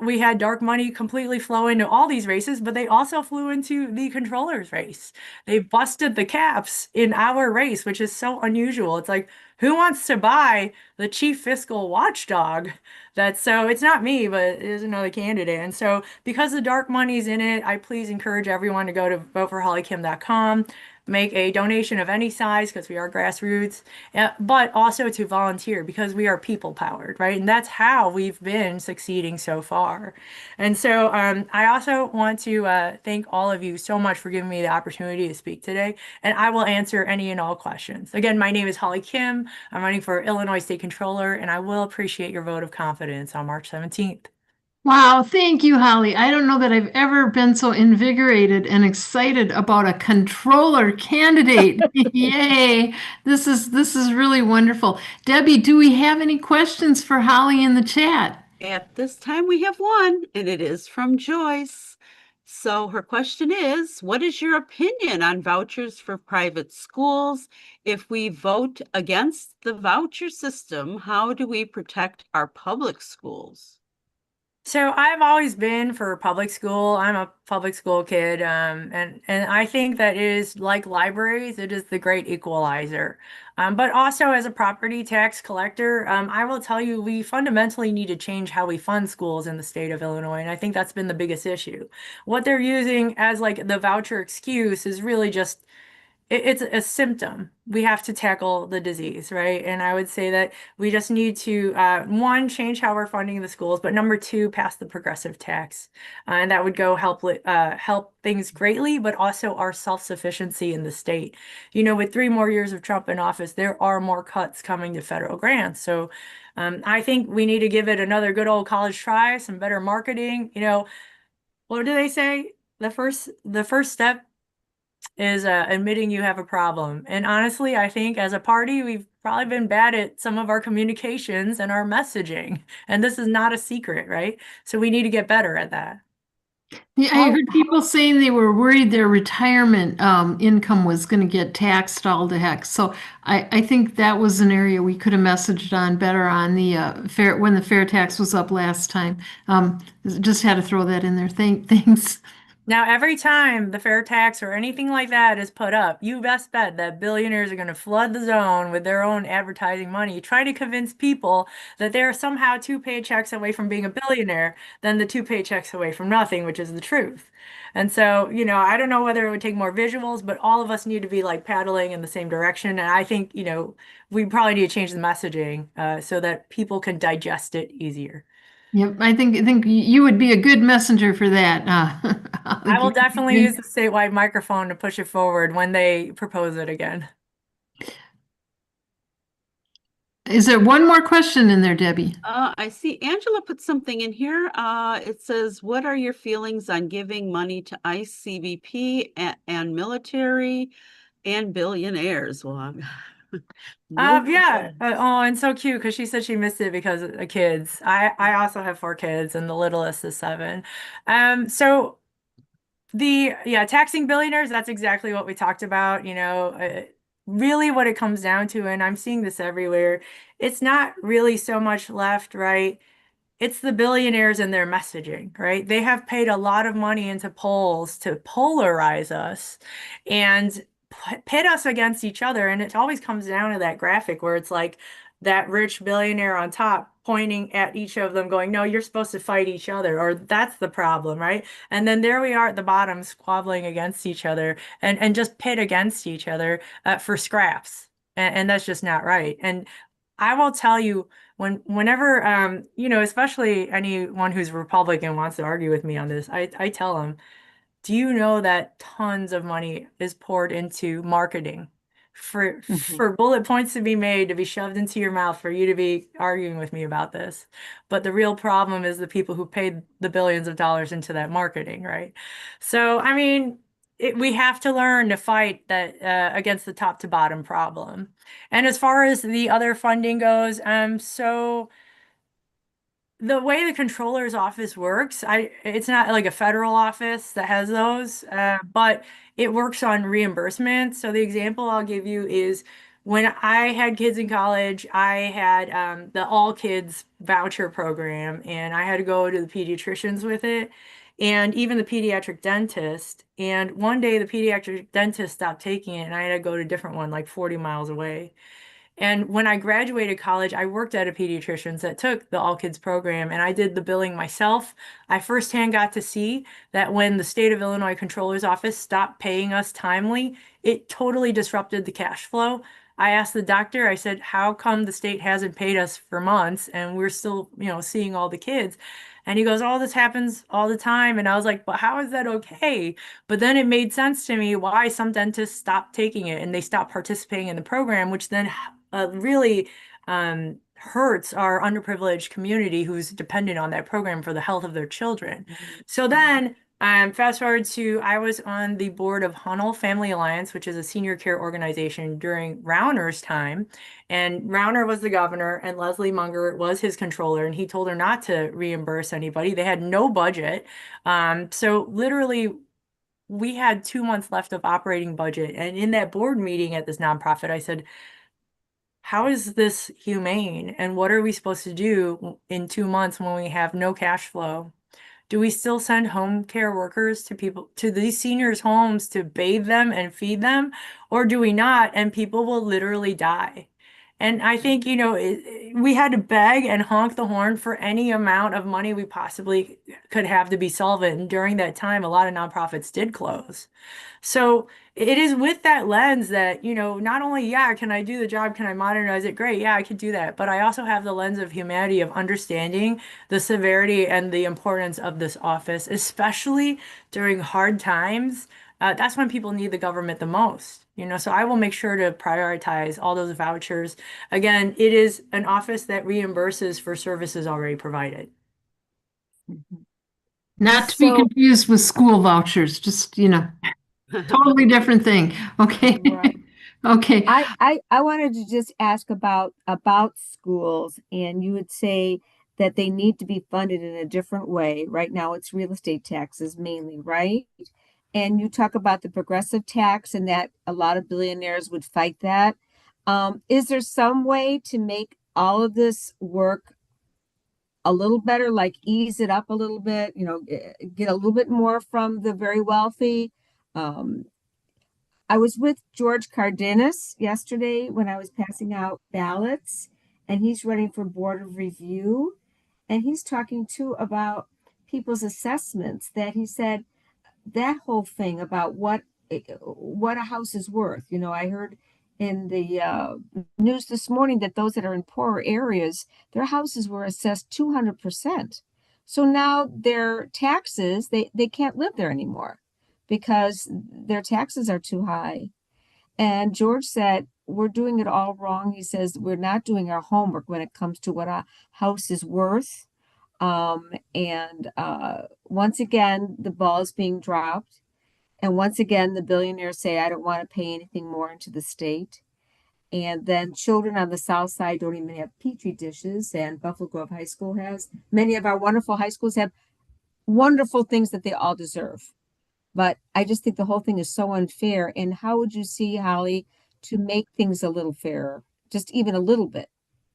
we had dark money completely flow into all these races, but they also flew into the controller's race. They busted the caps in our race, which is so unusual. It's like, who wants to buy the chief fiscal watchdog? So it's not me, but it is another candidate. And so because the dark money's in it, I please encourage everyone to go to voteforhollykim.com. Make a donation of any size because we are grassroots, but also to volunteer because we are people powered, right? And that's how we've been succeeding so far. And so I also want to thank all of you so much for giving me the opportunity to speak today. And I will answer any and all questions. Again, my name is Holly Kim. I'm running for Illinois State Controller, and I will appreciate your vote of confidence on March 17th. Wow, thank you, Holly. I don't know that I've ever been so invigorated and excited about a controller candidate. Yay. This is really wonderful. Debbie, do we have any questions for Holly in the chat? At this time, we have one, and it is from Joyce. So her question is, what is your opinion on vouchers for private schools? If we vote against the voucher system, how do we protect our public schools? So I've always been for public school. I'm a public school kid, and I think that it is like libraries, it is the great equalizer. But also as a property tax collector, I will tell you we fundamentally need to change how we fund schools in the state of Illinois, and I think that's been the biggest issue. What they're using as like the voucher excuse is really just it's a symptom. We have to tackle the disease, right? And I would say that we just need to, one, change how we're funding the schools, but number two, pass the progressive tax. And that would go help things greatly, but also our self-sufficiency in the state. You know, with 3 more years of Trump in office, there are more cuts coming to federal grants. So I think we need to give it another good old college try, some better marketing. You know, what do they say? The first step is admitting you have a problem. And honestly, I think as a party, we've probably been bad at some of our communications and our messaging. And this is not a secret, right? So we need to get better at that. Yeah, I heard people saying they were worried their retirement income was going to get taxed all to heck. So I think that was an area we could have messaged on better on the fair when the fair tax was up last time. Just had to throw that in there. Thanks. Now, every time the fair tax or anything like that is put up, you best bet that billionaires are going to flood the zone with their own advertising money, trying to convince people that they're somehow 2 paychecks away from being a billionaire than the 2 paychecks away from nothing, which is the truth. And so, you know, I don't know whether it would take more visuals, but all of us need to be like paddling in the same direction. And I think, you know, we probably need to change the messaging so that people can digest it easier. Yep, I think you would be a good messenger for that. I will definitely use the statewide microphone to push it forward when they propose it again. Is there one more question in there, Debbie? I see Angela put something in here. It says, what are your feelings on giving money to ICE, CBP, and military and billionaires? Well, no Yeah. question. Oh, and so cute because she said she missed it because of the kids. I also have 4 kids and the littlest is 7. So taxing billionaires, that's exactly what we talked about, you know, really what it comes down to, and I'm seeing this everywhere. It's not really so much left, right? It's the billionaires and their messaging, right? They have paid a lot of money into polls to polarize us and pit us against each other. And it always comes down to that graphic where it's like that rich billionaire on top pointing at each of them, going, no, you're supposed to fight each other, or that's the problem, right? And then there we are at the bottom squabbling against each other and just pit against each other for scraps. And that's just not right. And I will tell you, whenever you know, especially anyone who's Republican wants to argue with me on this, I tell them, do you know that tons of money is poured into marketing for bullet points to be made, to be shoved into your mouth, for you to be arguing with me about this? But the real problem is the people who paid the billions of dollars into that marketing, right? So, I mean, we have to learn to fight that against the top to bottom problem. And as far as the other funding goes, so the way the controller's office works, it's not like a federal office that has those, but it works on reimbursement. So the example I'll give you is when I had kids in college, I had the all kids voucher program, and I had to go to the pediatricians with it, and even the pediatric dentist. And one day the pediatric dentist stopped taking it, and I had to go to a different one like 40 miles away. And when I graduated college, I worked at a pediatrician's that took the all kids program, and I did the billing myself. I firsthand got to see that when the state of Illinois Controller's office stopped paying us timely, it totally disrupted the cash flow. I asked the doctor, I said, how come the state hasn't paid us for months and we're still, you know, seeing all the kids? And he goes, all this happens all the time. And I was like, but how is that okay? But then it made sense to me why some dentists stopped taking it and they stopped participating in the program, which then really hurts our underprivileged community who's dependent on that program for the health of their children. So then, fast forward to, I was on the board of Hunnell Family Alliance, which is a senior care organization during Rauner's time. And Rauner was the governor, and Leslie Munger was his controller, and he told her not to reimburse anybody. They had no budget. So literally, we had 2 months left of operating budget. And in that board meeting at this nonprofit, I said, how is this humane? And what are we supposed to do in 2 months when we have no cash flow? Do we still send home care workers to people, to these seniors' homes to bathe them and feed them? Or do we not? And people will literally die. And I think, we had to beg and honk the horn for any amount of money we possibly could have to be solvent. And during that time, a lot of nonprofits did close. So it is with that lens that, not only, yeah, can I do the job? Can I modernize it? Great. Yeah, I could do that. But I also have the lens of humanity, of understanding the severity and the importance of this office, especially during hard times. That's when people need the government the most. So I will make sure to prioritize all those vouchers. Again, it is an office that reimburses for services already provided. Not to be So, confused with school vouchers, just, totally different thing. Okay. right. Okay. I wanted to just ask about schools, and you would say that they need to be funded in a different way. Right now, it's real estate taxes mainly, right? And you talk about the progressive tax and that a lot of billionaires would fight that. Is there some way to make all of this work a little better, like ease it up a little bit, get a little bit more from the very wealthy? Um, I was with George Cardenas yesterday when I was passing out ballots, and he's running for Board of Review. And he's talking too about people's assessments, that he said that whole thing about what a house is worth. I heard in the news this morning that those that are in poorer areas, their houses were assessed 200%. So now their taxes, they can't live there anymore because their taxes are too high. And George said, we're doing it all wrong. He says, we're not doing our homework when it comes to what a house is worth. And once again, the ball is being dropped. And once again, the billionaires say, I don't want to pay anything more into the state. And then children on the South Side don't even have petri dishes. And Buffalo Grove High School has. Many of our wonderful high schools have wonderful things that they all deserve. But I just think the whole thing is so unfair. And how would you see, Holly, to make things a little fairer, just even a little bit?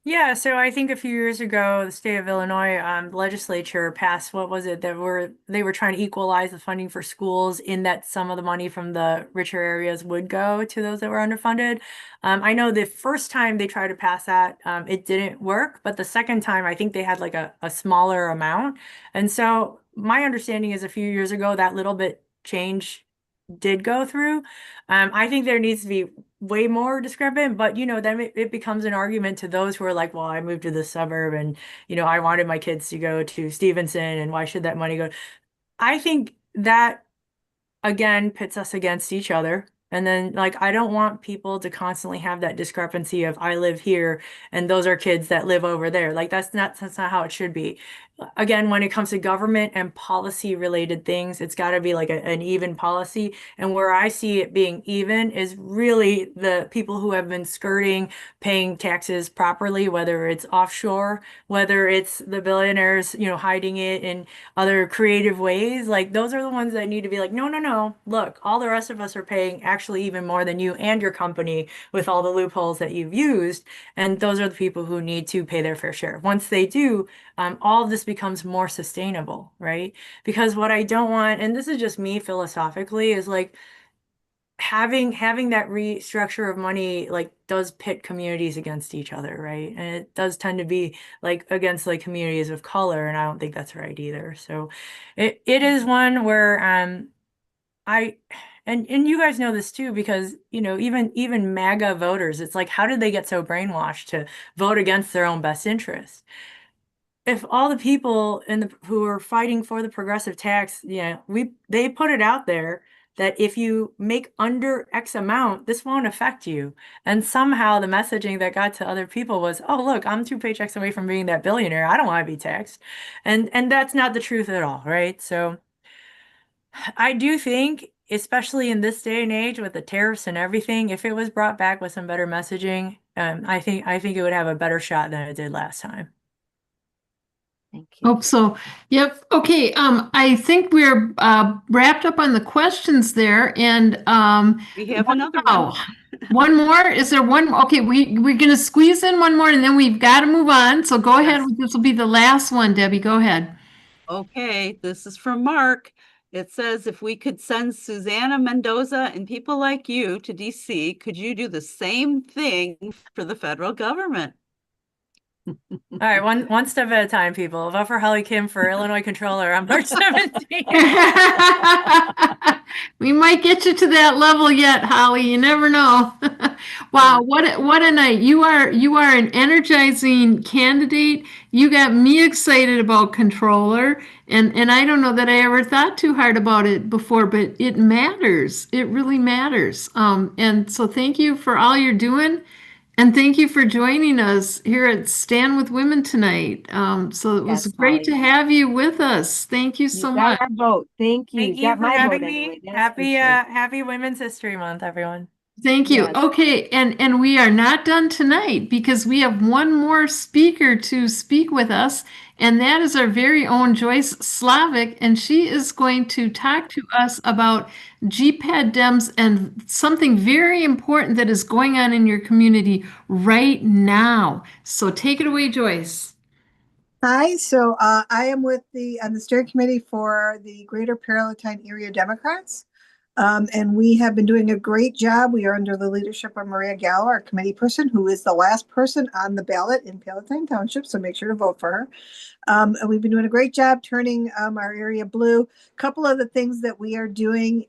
Yeah, so I think a few years ago, the state of Illinois legislature passed, what was it, that they were trying to equalize the funding for schools, in that some of the money from the richer areas would go to those that were underfunded. I know the first time they tried to pass that, it didn't work, but the second time I think they had like a smaller amount. And so my understanding is a few years ago that little bit change did go through. I think there needs to be way more discrepant, but then it becomes an argument to those who are like, well, I moved to the suburb and I wanted my kids to go to Stevenson, and why should that money go? I think that again pits us against each other. And then, like, I don't want people to constantly have that discrepancy of I live here and those are kids that live over there. Like, that's not how it should be. Again, when it comes to government and policy related things, it's got to be like an even policy. And where I see it being even is really the people who have been skirting paying taxes properly, whether it's offshore, whether it's the billionaires, hiding it in other creative ways. Like, those are the ones that need to be like, no, no, no. Look, all the rest of us are paying actually even more than you and your company with all the loopholes that you've used. And those are the people who need to pay their fair share. Once they do, all of this becomes more sustainable, right? Because what I don't want, and this is just me philosophically, is like having that restructure of money like does pit communities against each other, right? And it does tend to be like against like communities of color, and I don't think that's right either. So it is one where I and you guys know this too, because even MAGA voters, it's like, how did they get so brainwashed to vote against their own best interest? If all the people who are fighting for the progressive tax, they put it out there that if you make under X amount, this won't affect you. And somehow the messaging that got to other people was, oh, look, I'm 2 paychecks away from being that billionaire. I don't want to be taxed. And that's not the truth at all, right? So I do think, especially in this day and age with the tariffs and everything, if it was brought back with some better messaging, I think it would have a better shot than it did last time. Thank you. Hope so. Yep. Okay. I think we're wrapped up on the questions there, and We have another one. one more. Is there one? Okay, we're gonna squeeze in one more, and then we've got to move on. So go ahead. Yes. This will be the last one, Debbie. Go ahead. Okay, this is from Mark. It says, if we could send Susanna Mendoza and people like you to DC, could you do the same thing for the federal government? All right, one step at a time, people. Vote for Holly Kim for Illinois Comptroller on March 17th. We might get you to that level yet, Holly. You never know. Wow, what a night. You are an energizing candidate. You got me excited about Comptroller, and I don't know that I ever thought too hard about it before, but it matters. It really matters. And so thank you for all you're doing. And thank you for joining us here at Stand with Women tonight. So it was Yes, great to Holly. have you with us. Thank you You so got much. our vote. Thank you. Thank You you got for my having vote me. anyway. That's for sure. Happy Women's History Month, everyone. Thank you. Yes. Okay, and we are not done tonight because we have one more speaker to speak with us, and that is our very own Joyce Slavic, and she is going to talk to us about GPAD Dems and something very important that is going on in your community right now. So take it away, Joyce. Hi, so I am with on the steering committee for the Greater Palatine Area Democrats. And we have been doing a great job. We are under the leadership of Maria Gallo, our committee person, who is the last person on the ballot in Palatine Township, so make sure to vote for her. And we've been doing a great job turning our area blue. A couple of the things that we are doing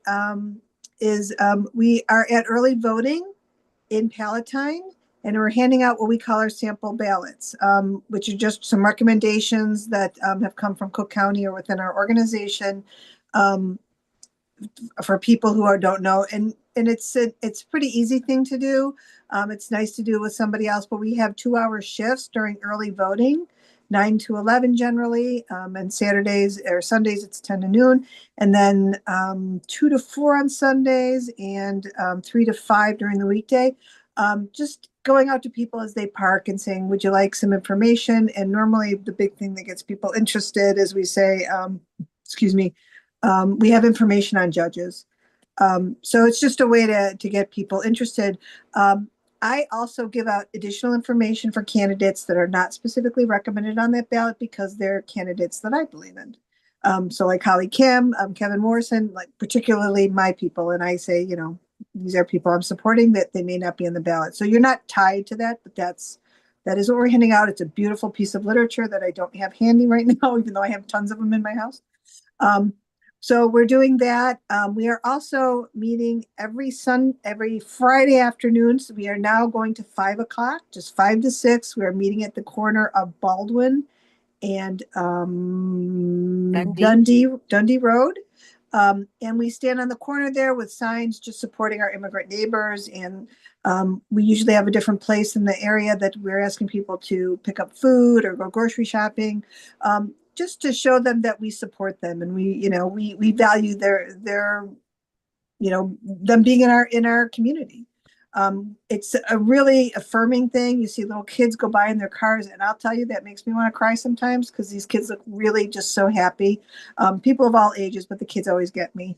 is we are at early voting in Palatine, and we're handing out what we call our sample ballots, which are just some recommendations that have come from Cook County or within our organization for people who don't know. And it's a pretty easy thing to do. It's nice to do with somebody else, but we have 2-hour shifts during early voting, 9 to 11 generally, and Saturdays or Sundays it's 10 to noon, and then 2 to 4 on Sundays, and 3 to 5 during the weekday. Just going out to people as they park and saying, would you like some information? And normally the big thing that gets people interested is we say, we have information on judges. So it's just a way to get people interested. I also give out additional information for candidates that are not specifically recommended on that ballot because they're candidates that I believe in. So like Holly Kim, Kevin Morrison, like particularly my people. And I say, these are people I'm supporting that they may not be on the ballot. So you're not tied to that, but that is what we're handing out. It's a beautiful piece of literature that I don't have handy right now, even though I have tons of them in my house. So we're doing that. We are also meeting every Friday afternoon. So we are now going to 5 o'clock, just 5 to 6. We are meeting at the corner of Baldwin and Dundee Road. And we stand on the corner there with signs just supporting our immigrant neighbors. And we usually have a different place in the area that we're asking people to pick up food or go grocery shopping. Just to show them that we support them and we value them being in our community. It's a really affirming thing. You see little kids go by in their cars, and I'll tell you that makes me want to cry sometimes because these kids look really just so happy. People of all ages, but the kids always get me.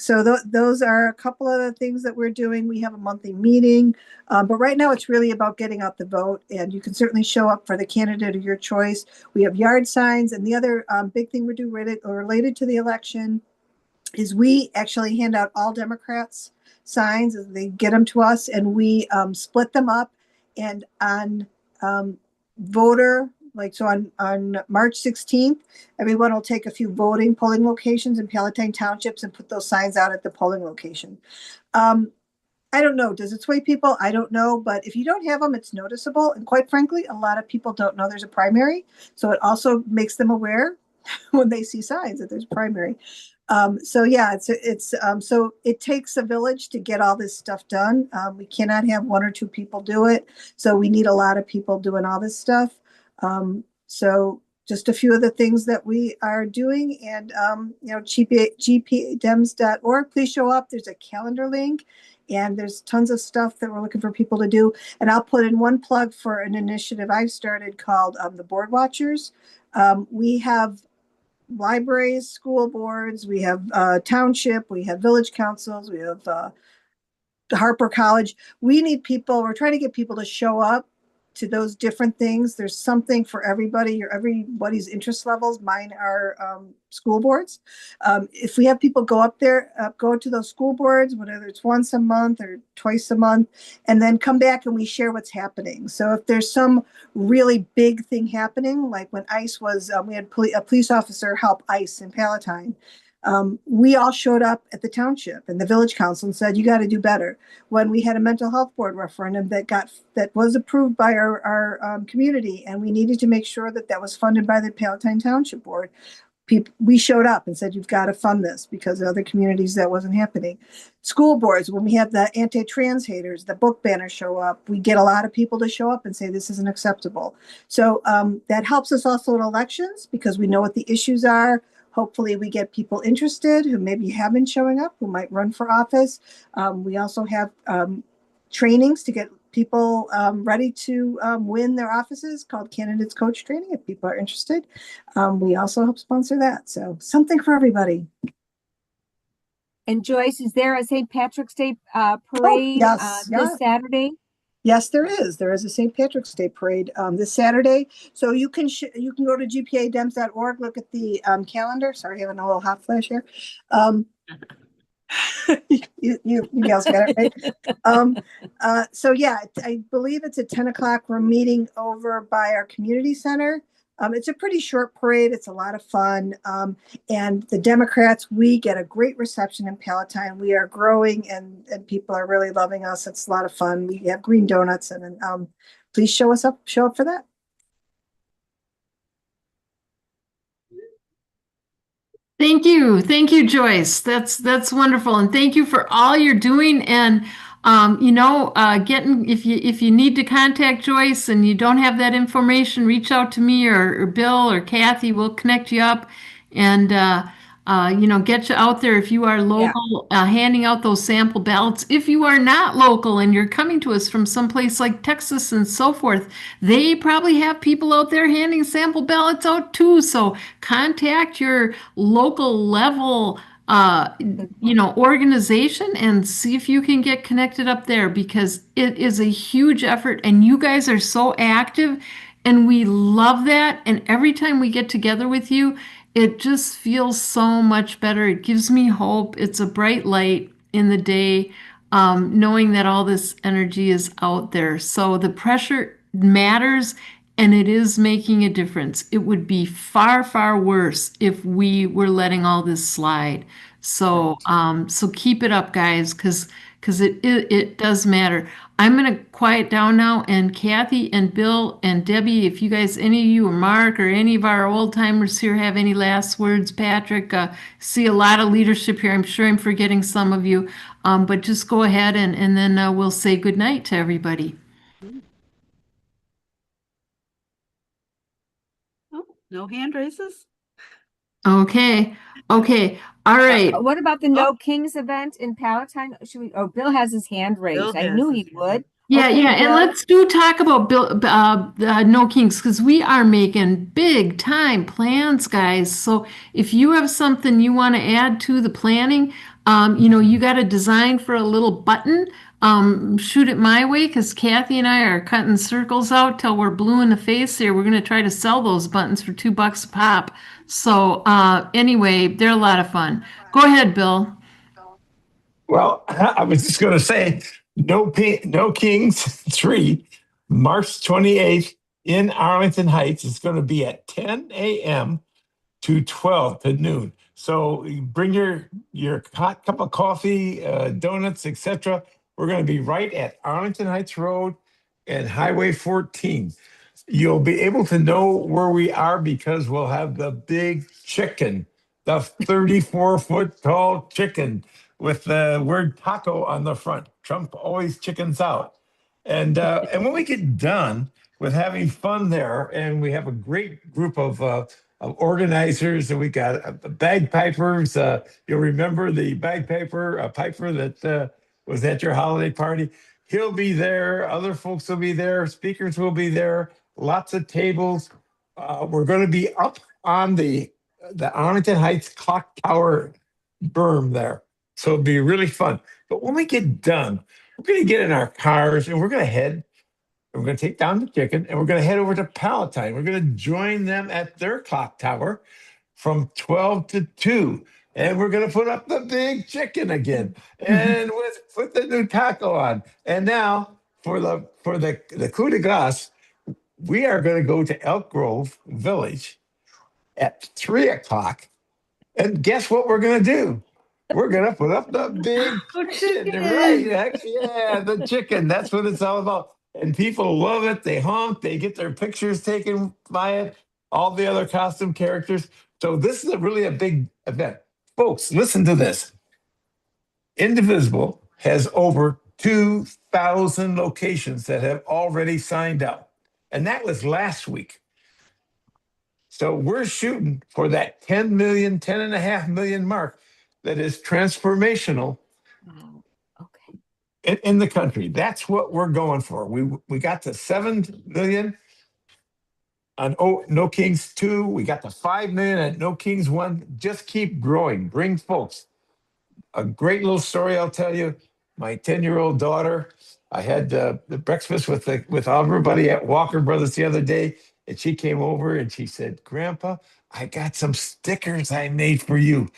So those are a couple of the things that we're doing. We have a monthly meeting, but right now it's really about getting out the vote, and you can certainly show up for the candidate of your choice. We have yard signs, and the other big thing we do related to the election is we actually hand out all Democrats signs as they get them to us, and we split them up, and on voter on March 16th, everyone will take a few polling locations in Palatine Townships and put those signs out at the polling location. I don't know. Does it sway people? I don't know. But if you don't have them, it's noticeable. And quite frankly, a lot of people don't know there's a primary. So it also makes them aware when they see signs that there's a primary. So it takes a village to get all this stuff done. We cannot have 1 or 2 people do it. So we need a lot of people doing all this stuff. So just a few of the things that we are doing, and gpdems.org, please show up. There's a calendar link, And there's tons of stuff that we're looking for people to do. And I'll put in one plug for an initiative I've started called the Board Watchers. We have libraries, school boards, we have township, we have village councils, we have Harper College. We need people, we're trying to get people to show up to those different things. There's something for everybody or everybody's interest levels. Mine are school boards. If we have people go up there, go to those school boards, whether it's once a month or twice a month, and then come back and we share what's happening. So if there's some really big thing happening, like when ICE was, we had a police officer help ICE in Palatine. We all showed up at the township and the village council and said, you got to do better. When we had a mental health board referendum that was approved by our community, and we needed to make sure that was funded by the Palatine Township Board, we showed up and said, you've got to fund this, because in other communities that wasn't happening. School boards, when we have the anti-trans haters, the book banners show up, we get a lot of people to show up and say this isn't acceptable. So that helps us also in elections, because we know what the issues are. Hopefully we get people interested who maybe have been showing up, who might run for office. We also have trainings to get people ready to win their offices called Candidates Coach Training, if people are interested. We also help sponsor that. So something for everybody. And Joyce, is there a St. Patrick's Day parade this Saturday? Yes, there is. There is a St. Patrick's Day parade this Saturday. So you can go to gpadems.org, look at the calendar. Sorry, having a little hot flash here. You guys got it right. So yeah, I believe it's at 10 o'clock. We're meeting over by our community center. It's a pretty short parade. It's a lot of fun. And the Democrats, we get a great reception in Palatine. We are growing and people are really loving us. It's a lot of fun. We have green donuts and please show up for that. Thank you, Joyce. That's wonderful, and thank you for all you're doing. And if you need to contact Joyce and you don't have that information, reach out to me or Bill or Kathy. We'll connect you up and get you out there if you are local, handing out those sample ballots. If you are not local and you're coming to us from someplace like Texas and so forth, they probably have people out there handing sample ballots out too. So contact your local level organization and see if you can get connected up there, because it is a huge effort and you guys are so active and we love that. And every time we get together with you, it just feels so much better. It gives me hope. It's a bright light in the day, knowing that all this energy is out there. So the pressure matters and it is making a difference. It would be far, far worse if we were letting all this slide. So, so keep it up, guys, because it does matter. I'm going to quiet down now, and Kathy and Bill and Debbie, if you guys, any of you or Mark or any of our old timers here have any last words, Patrick, see a lot of leadership here. I'm sure I'm forgetting some of you, but just go ahead and then we'll say good night to everybody. Oh, no hand raises? Okay. All right. What about the No Kings event in Palatine? Bill has his hand raised. I knew he would. Yeah, Okay, and Bill. let's talk about No Kings, because we are making big time plans, guys. So if you have something you want to add to the planning, you got a design for a little button, shoot it my way, because Kathy and I are cutting circles out till we're blue in the face here. We're going to try to sell those buttons for $2 a pop. So anyway, they're a lot of fun. Go ahead, Bill. Well, I was just going to say, No Kings 3, March 28th in Arlington Heights. It's going to be at 10 a.m. to 12 to noon. So you bring your hot cup of coffee, donuts, etc. We're going to be right at Arlington Heights Road and Highway 14. You'll be able to know where we are because we'll have the big chicken, the 34-foot tall chicken with the word taco on the front. Trump always chickens out. And when we get done with having fun there, and we have a great group of organizers, and we got bagpipers. You'll remember the bagpiper piper that was at your holiday party. He'll be there. Other folks will be there. Speakers will be there. Lots of tables. We're going to be up on the Arlington Heights clock tower berm there. So it'll be really fun. But when we get done, we're going to get in our cars and we're going to head. We're going to take down the chicken and we're going to head over to Palatine. We're going to join them at their clock tower from 12 to 2. And we're going to put up the big chicken again and with the new taco on. And now for the coup de grace, we are going to go to Elk Grove Village at 3 o'clock. And guess what we're going to do? We're going to put up the big chicken, right? Yeah, the chicken. That's what it's all about. And people love it. They honk. They get their pictures taken by it. All the other costume characters. So this is really a big event. Folks, listen to this. Indivisible has over 2,000 locations that have already signed up. And that was last week. So we're shooting for that 10 million, 10.5 million mark that is transformational in the country. That's what we're going for. We got to 7 million on No Kings 2. We got to 5 million at No Kings 1. Just keep growing. Bring folks. A great little story I'll tell you. My 10-year-old daughter, I had the breakfast with everybody at Walker Brothers the other day, and she came over and she said, "Grandpa, I got some stickers I made for you.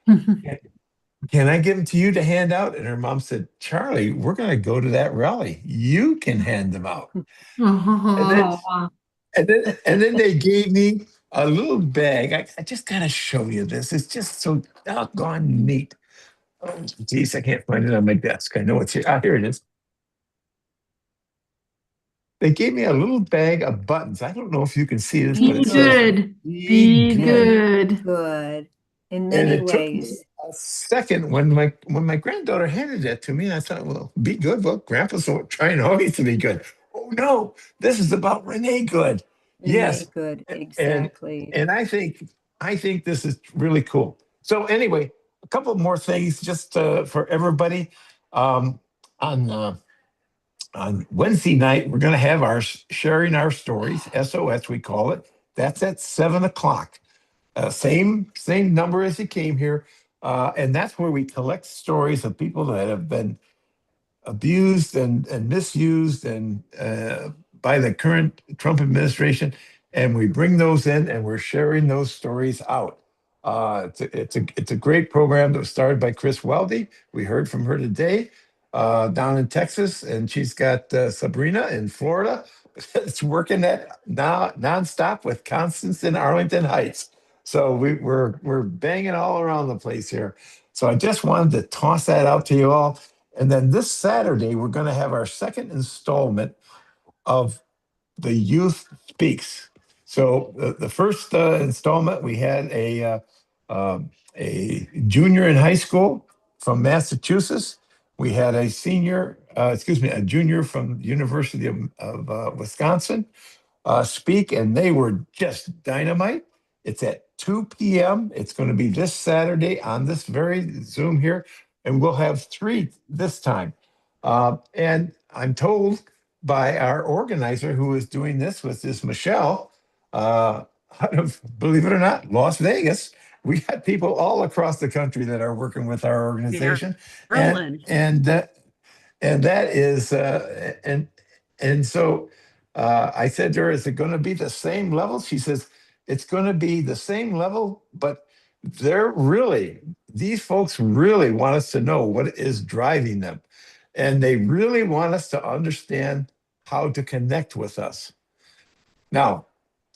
Can I give them to you to hand out?" And her mom said, "Charlie, we're going to go to that rally. You can hand them out." And then they gave me a little bag. I just got to show you this. It's just so doggone neat. Oh, geez, I can't find it on my desk. I know it's here. Ah, here it is. They gave me a little bag of buttons. I don't know if you can see this, but it says, Be good. Good. In And many it took me ways. a second when my granddaughter handed that to me, and I thought, well, be good. Well, Grandpa's trying always to be good. Oh no, this is about Renee Good. Yes, Good. and Exactly. and I think this is really cool. So anyway, a couple more things just for everybody. On Wednesday night, we're going to have our sharing our stories, SOS we call it. That's at 7 o'clock. Same number as you came here, and that's where we collect stories of people that have been abused and misused and by the current Trump administration, and we bring those in and we're sharing those stories out. It's a great program that was started by Chris Weldy. We heard from her today down in Texas, and she's got Sabrina in Florida. It's working that now nonstop with Constance in Arlington Heights. So we're banging all around the place here. So I just wanted to toss that out to you all. And then this Saturday, we're going to have our second installment of the Youth Speaks. So the first installment, we had a junior in high school from Massachusetts. We had a a junior from the University of Wisconsin speak, and they were just dynamite. It's at 2 p.m. It's going to be this Saturday on this very Zoom here, and we'll have 3 this time. And I'm told by our organizer who is doing this with this Michelle, out of, believe it or not, Las Vegas. We got people all across the country that are working with our organization, and that is and so I said to her, "Is it going to be the same level?" She says, "It's going to be the same level, but these folks really want us to know what is driving them. And they really want us to understand how to connect with us." Now,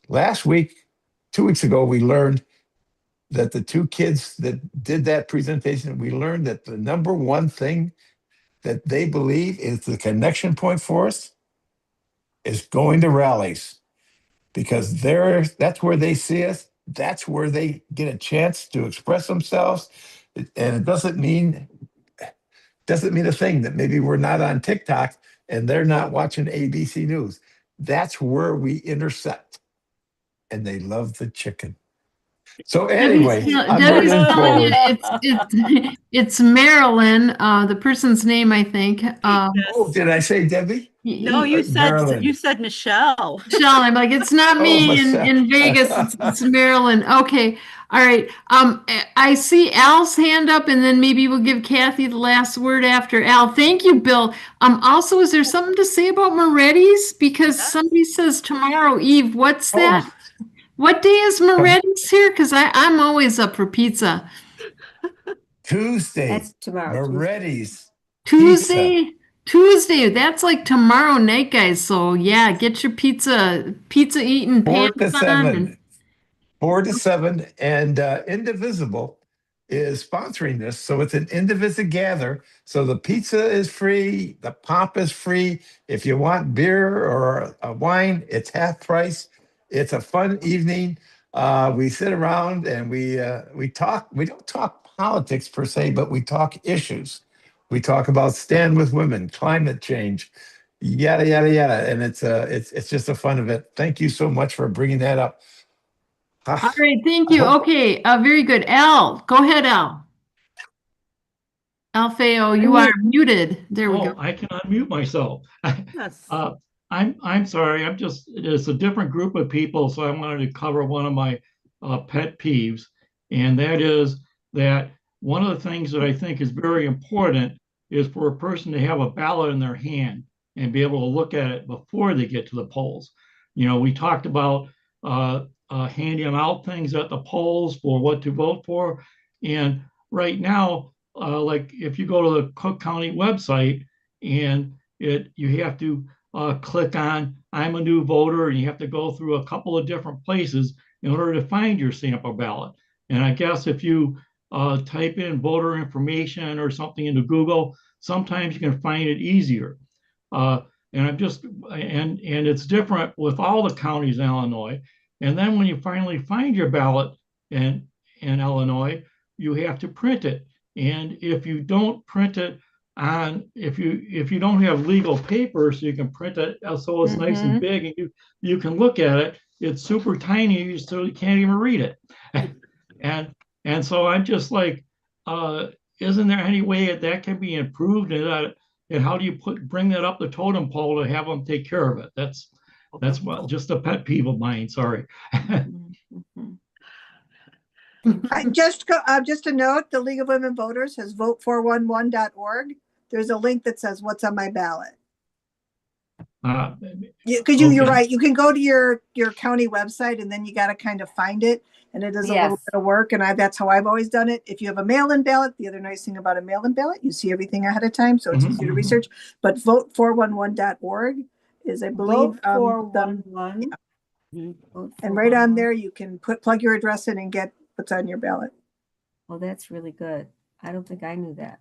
last week, 2 weeks ago, we learned that the 2 kids that did that presentation, we learned that the number one thing that they believe is the connection point for us is going to rallies, because that's where they see us. That's where they get a chance to express themselves. And it doesn't mean a thing that maybe we're not on TikTok and they're not watching ABC News. That's where we intersect. And they love the chicken. So Debbie's, anyway, I'm Debbie's running telling you forward. it's Marilyn, the person's name, I think. Oh, did I say Debbie? No, Marilyn. you said Michelle. Michelle, I'm like, it's not Oh, me myself. in Vegas, it's Marilyn. Okay, all right. I see Al's hand up, and then maybe we'll give Kathy the last word after Al. Thank you, Bill. Also, is there something to say about Moretti's? Because somebody says tomorrow Eve. What's that? Oh, What day is Moretti's here? Because I'm always up for pizza. Tuesday. That's tomorrow. Moretti's Pizza. Tuesday. That's like tomorrow night, guys. So yeah, get your pizza eating 4 pants to on. 7. 4 to 7. And Indivisible is sponsoring this. So it's an Indivisible gather. So the pizza is free. The pop is free. If you want beer or a wine, it's half price. It's a fun evening. We sit around and we talk. We don't talk politics per se, but we talk issues. We talk about stand with women, climate change, yada yada yada, and it's just a fun event. Thank you so much for bringing that up. All right, thank you. Okay, very good. Al, go ahead, Al. Alfeo, you are muted. There we go. I can unmute myself. Yes. I'm sorry. It's a different group of people, so I wanted to cover one of my pet peeves, and that is that one of the things that I think is very important is for a person to have a ballot in their hand and be able to look at it before they get to the polls. You know, we talked about handing out things at the polls for what to vote for, and right now, like if you go to the Cook County website and you have to click on I'm a new voter, and you have to go through a couple of different places in order to find your sample ballot. And I guess if you type in voter information or something into Google, sometimes you can find it easier. And it's different with all the counties in Illinois. And then when you finally find your ballot in Illinois, you have to print it. And if you don't print it if you don't have legal paper, so you can print it so it's nice and big and you can look at it, it's super tiny, so you can't even read it. and so I'm just like, isn't there any way that can be improved? And how do you bring that up the totem pole to have them take care of it? That's just a pet peeve of mine. Sorry. Just a note, the League of Women Voters has vote411.org. There's a link that says what's on my ballot. Because you're right. You can go to your county website and then you got to kind of find it. And it is a little bit of work. And that's how I've always done it. If you have a mail-in ballot, the other nice thing about a mail-in ballot, you see everything ahead of time. So it's easier to research. But vote411.org is, I believe, Vote411. And right on there, you can plug your address in and get what's on your ballot. Well, that's really good. I don't think I knew that.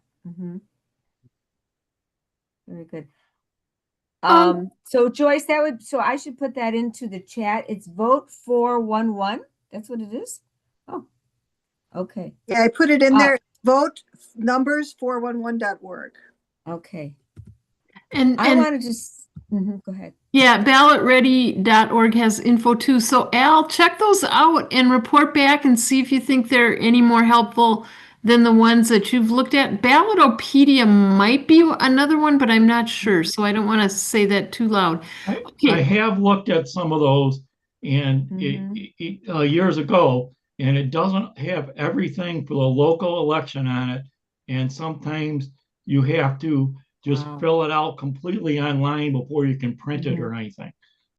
Very good. So Joyce, so I should put that into the chat. It's vote411. That's what it is. Oh, okay. Yeah, I put it in there. Vote numbers 411.org. Okay. And I want to just go ahead. Yeah, ballotready.org has info too. So Al, check those out and report back and see if you think they're any more helpful than the ones that you've looked at. Ballotopedia might be another one, but I'm not sure. So I don't want to say that too loud. I have looked at some of those and years ago, and it doesn't have everything for the local election on it. And sometimes you have to just fill it out completely online before you can print it or anything.